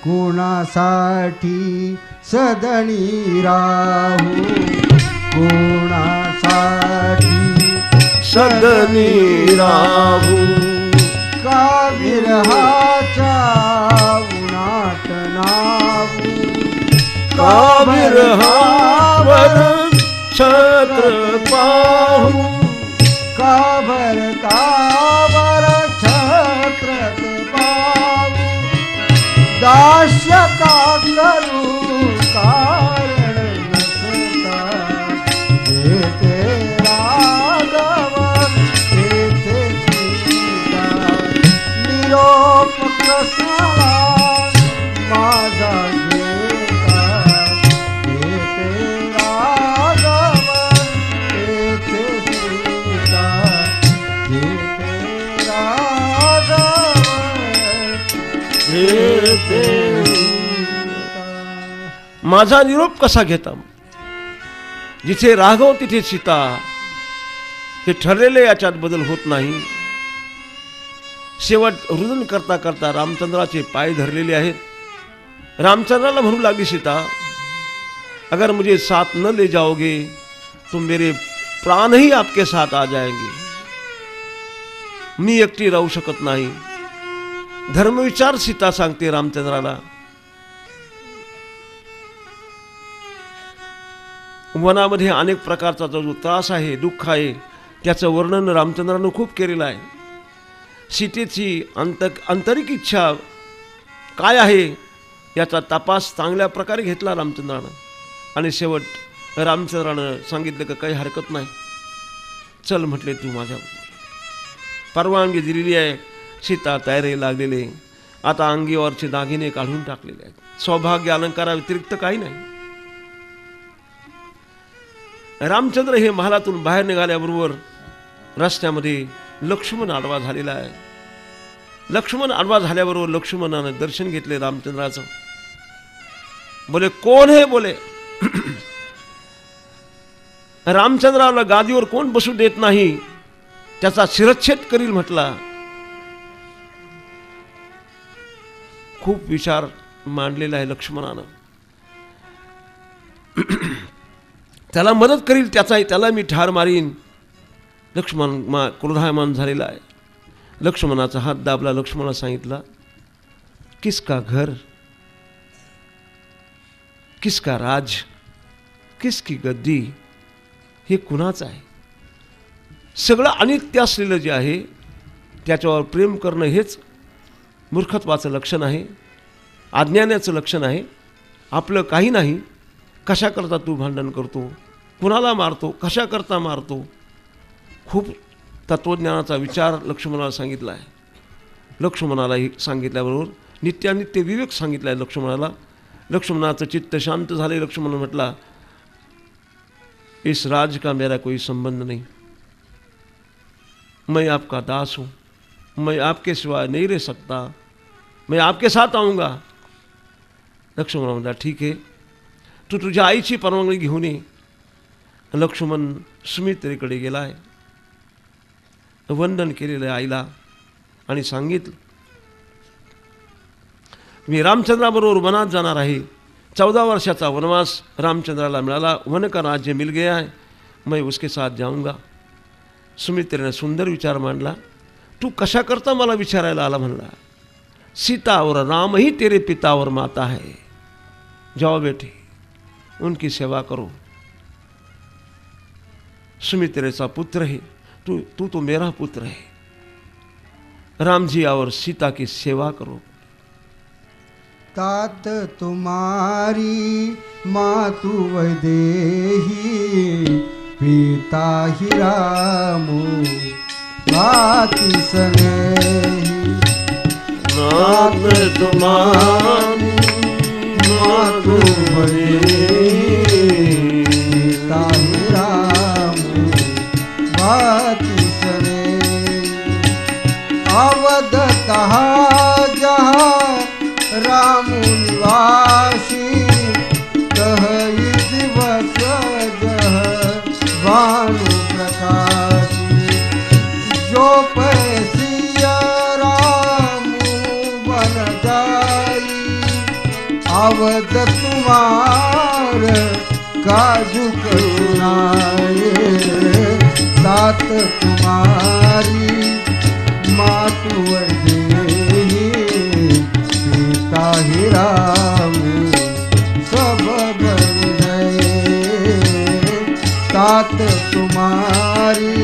कोणासाठी सदनी राहू, कोणासाठी सदनी राहू. का विरहाच्या उन्हात नाहू, का विरहावर छत्र पाहू. का भरतावर छत्रत पाहू. दास्य का करू कारण नसता, जेथे राघव तेथे सीता. निरोप कसला माझा घेता, जेथे राघव तेथे सीता, जेथे राघव तेथे सीता. माझा निरोप कसा घेता. जिथे राघव तिथे सीता, हे ठरलेले, याच्यात बदल होत नाही. शेवट रुदन करता करता रामचंद्राचे पाय धरलेले आहेत। रामचंद्राला म्हणू लागली सीता, अगर मुझे साथ न ले जाओगे तो मेरे प्राण ही आपके साथ आ जाएंगे। मी एकटी राहू शकत नाही। धर्मविचार सीता सांगते रामचंद्राला। वनामध्ये अनेक प्रकारचा जो त्रास आहे, दुःख आहे, त्याचं वर्णन रामचंद्रानं खूप केलेलं आहे। सीतेची आंतरिक इच्छा काय आहे याचा तपास चांगल्या प्रकारे घेतला रामचंद्रानं आणि शेवट रामचंद्रानं सांगितलं की काही हरकत नाही, चल म्हटले तू माझ्या। परवानगी दिलेली आहे। सीता तयारी लागलेले, आता अंगीवरचे दागिने काढून टाकलेले आहेत। सौभाग्य अलंकारा व्यतिरिक्त काही नाही। रामचंद्र हे महालातून बाहेर निघाल्याबरोबर रस्त्यामध्ये लक्ष्मण आडवा झालेला आहे। लक्ष्मण आडवा झाल्याबरोबर लक्ष्मणानं दर्शन घेतले रामचंद्राचं। बोले कोण है? बोले रामचंद्राला गादीवर कोण बसू देत नाही, त्याचा शिरच्छेद करील म्हटला। खूप विचार मांडलेला आहे लक्ष्मणानं। त्याला मदत करील, त्याला मी ठार मारीन। लक्ष्मण क्रोधायमान झालेला आहे। लक्ष्मणाचा हात दाबला। लक्ष्मणाला सांगितला, किसका घर, किसका राज, किसकी गद्दी, हे कुणाचं आहे? सगळं अनित्य असलेलं जे आहे त्याच्यावर प्रेम करणं हेच मूर्खत्वाचं लक्षण आहे, अज्ञानाचं लक्षण आहे। आपलं काही नाही, कशा करता तू भांडण करतो, कुणाला मारतो, कशा करता मारतो? खूप तत्वज्ञानाचा विचार लक्ष्मणाला सांगितला आहे। लक्ष्मणालाही सांगितल्याबरोबर नित्यानित्य विवेक सांगितला आहे लक्ष्मणाला। लक्ष्मणाचं चित्त शांत झाले। लक्ष्मण म्हटला, इस राज का मेरा कोई संबंध नहीं, मैं आपका दास हूँ, मैं आपके सिवाय नहीं रह सकता, मैं आपके साथ आऊँगा। लक्ष्मण म्हटला, ठीक आहे, तू तुझ्या आईची परवानगी घेऊन ये। लक्ष्मण सुमित्रेकडे गेला आहे, वंदन केलेलं आईला आणि सांगितलं, मी रामचंद्राबरोबर वनात जाणार आहे। 14 वर्षाचा वनवास रामचंद्राला मिळाला, वन का राज्य मिल गया है, मैं उसके साथ जाऊंगा। सुमित्रेने सुंदर विचार मांडला। तू कशा करता मला विचारायला आला? म्हणला, सीता और राम ही तेरे पिता और माता है, जाओ बेटे उनकी सेवा करो। सुमित्रेचा पुत्र है, तू तो मेरा पुत्र है। राम जी और सीता की सेवा करो। तात तुम्हारी मातु वैदेही, पिता ही रामु मातु स्नेही। तात तुम्हारी मातु वैदेही, पिता ही रामु मातु स्नेही। अवध कहा जहाँ राम निवासी, कहि दिवस जह भानु प्रकाशी। जो पैसिया राम बन जाई, अवध तुम्हार काजु सुनाए। सात तुम्हारी मातु वैदेही, पिता ही राम सब बन गए। तात तुम्हारी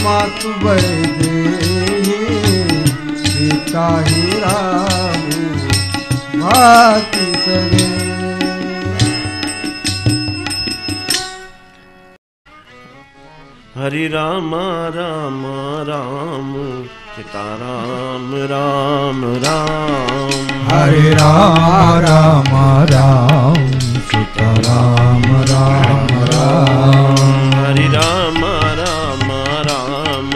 मातु वैदेही, पिता ही राम भाति सने। हरि राम राम राम सीताराम राम राम। हरे राम राम राम सीताराम राम राम। हरि राम राम राम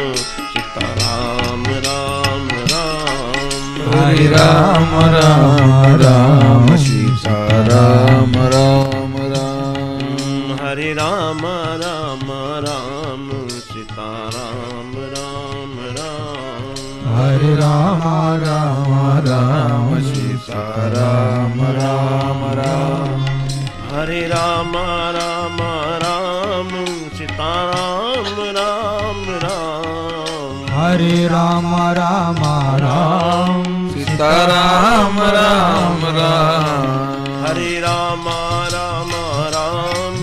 सीताराम राम राम। हरे राम राम राम सीताराम राम राम। हरि राम राम राम सीताराम राम राम। हरे राम राम राम सीता राम राम राम हरे राम राम राम सीता राम राम राम हरे राम राम राम सीता राम राम राम हरे राम राम राम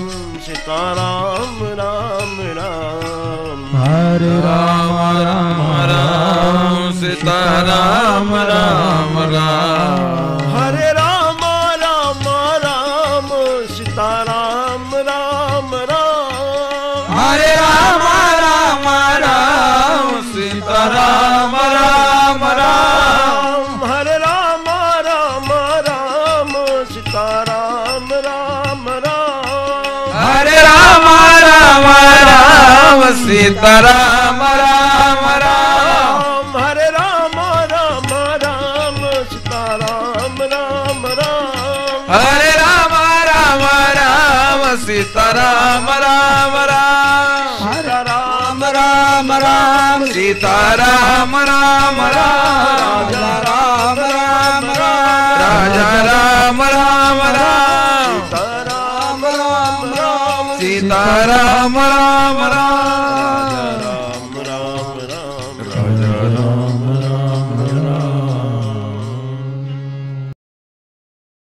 सीता राम राम राम हरे राम राम राम सीता राम राम राम हरे राम राम राम सीता राम राम राम हरे राम राम राम सीता राम राम राम हरे राम राम राम सीता राम राम राम हरे राम राम राम सीता राम राम राम हरे राम राम राम सीता राम राम राम हरे राम राम राम सीता राम राम राम सीता राम राम राम सीता राम राम राम राजा राम राम राम राजा राम राम राम सीता राम राम राम सीता राम राम राम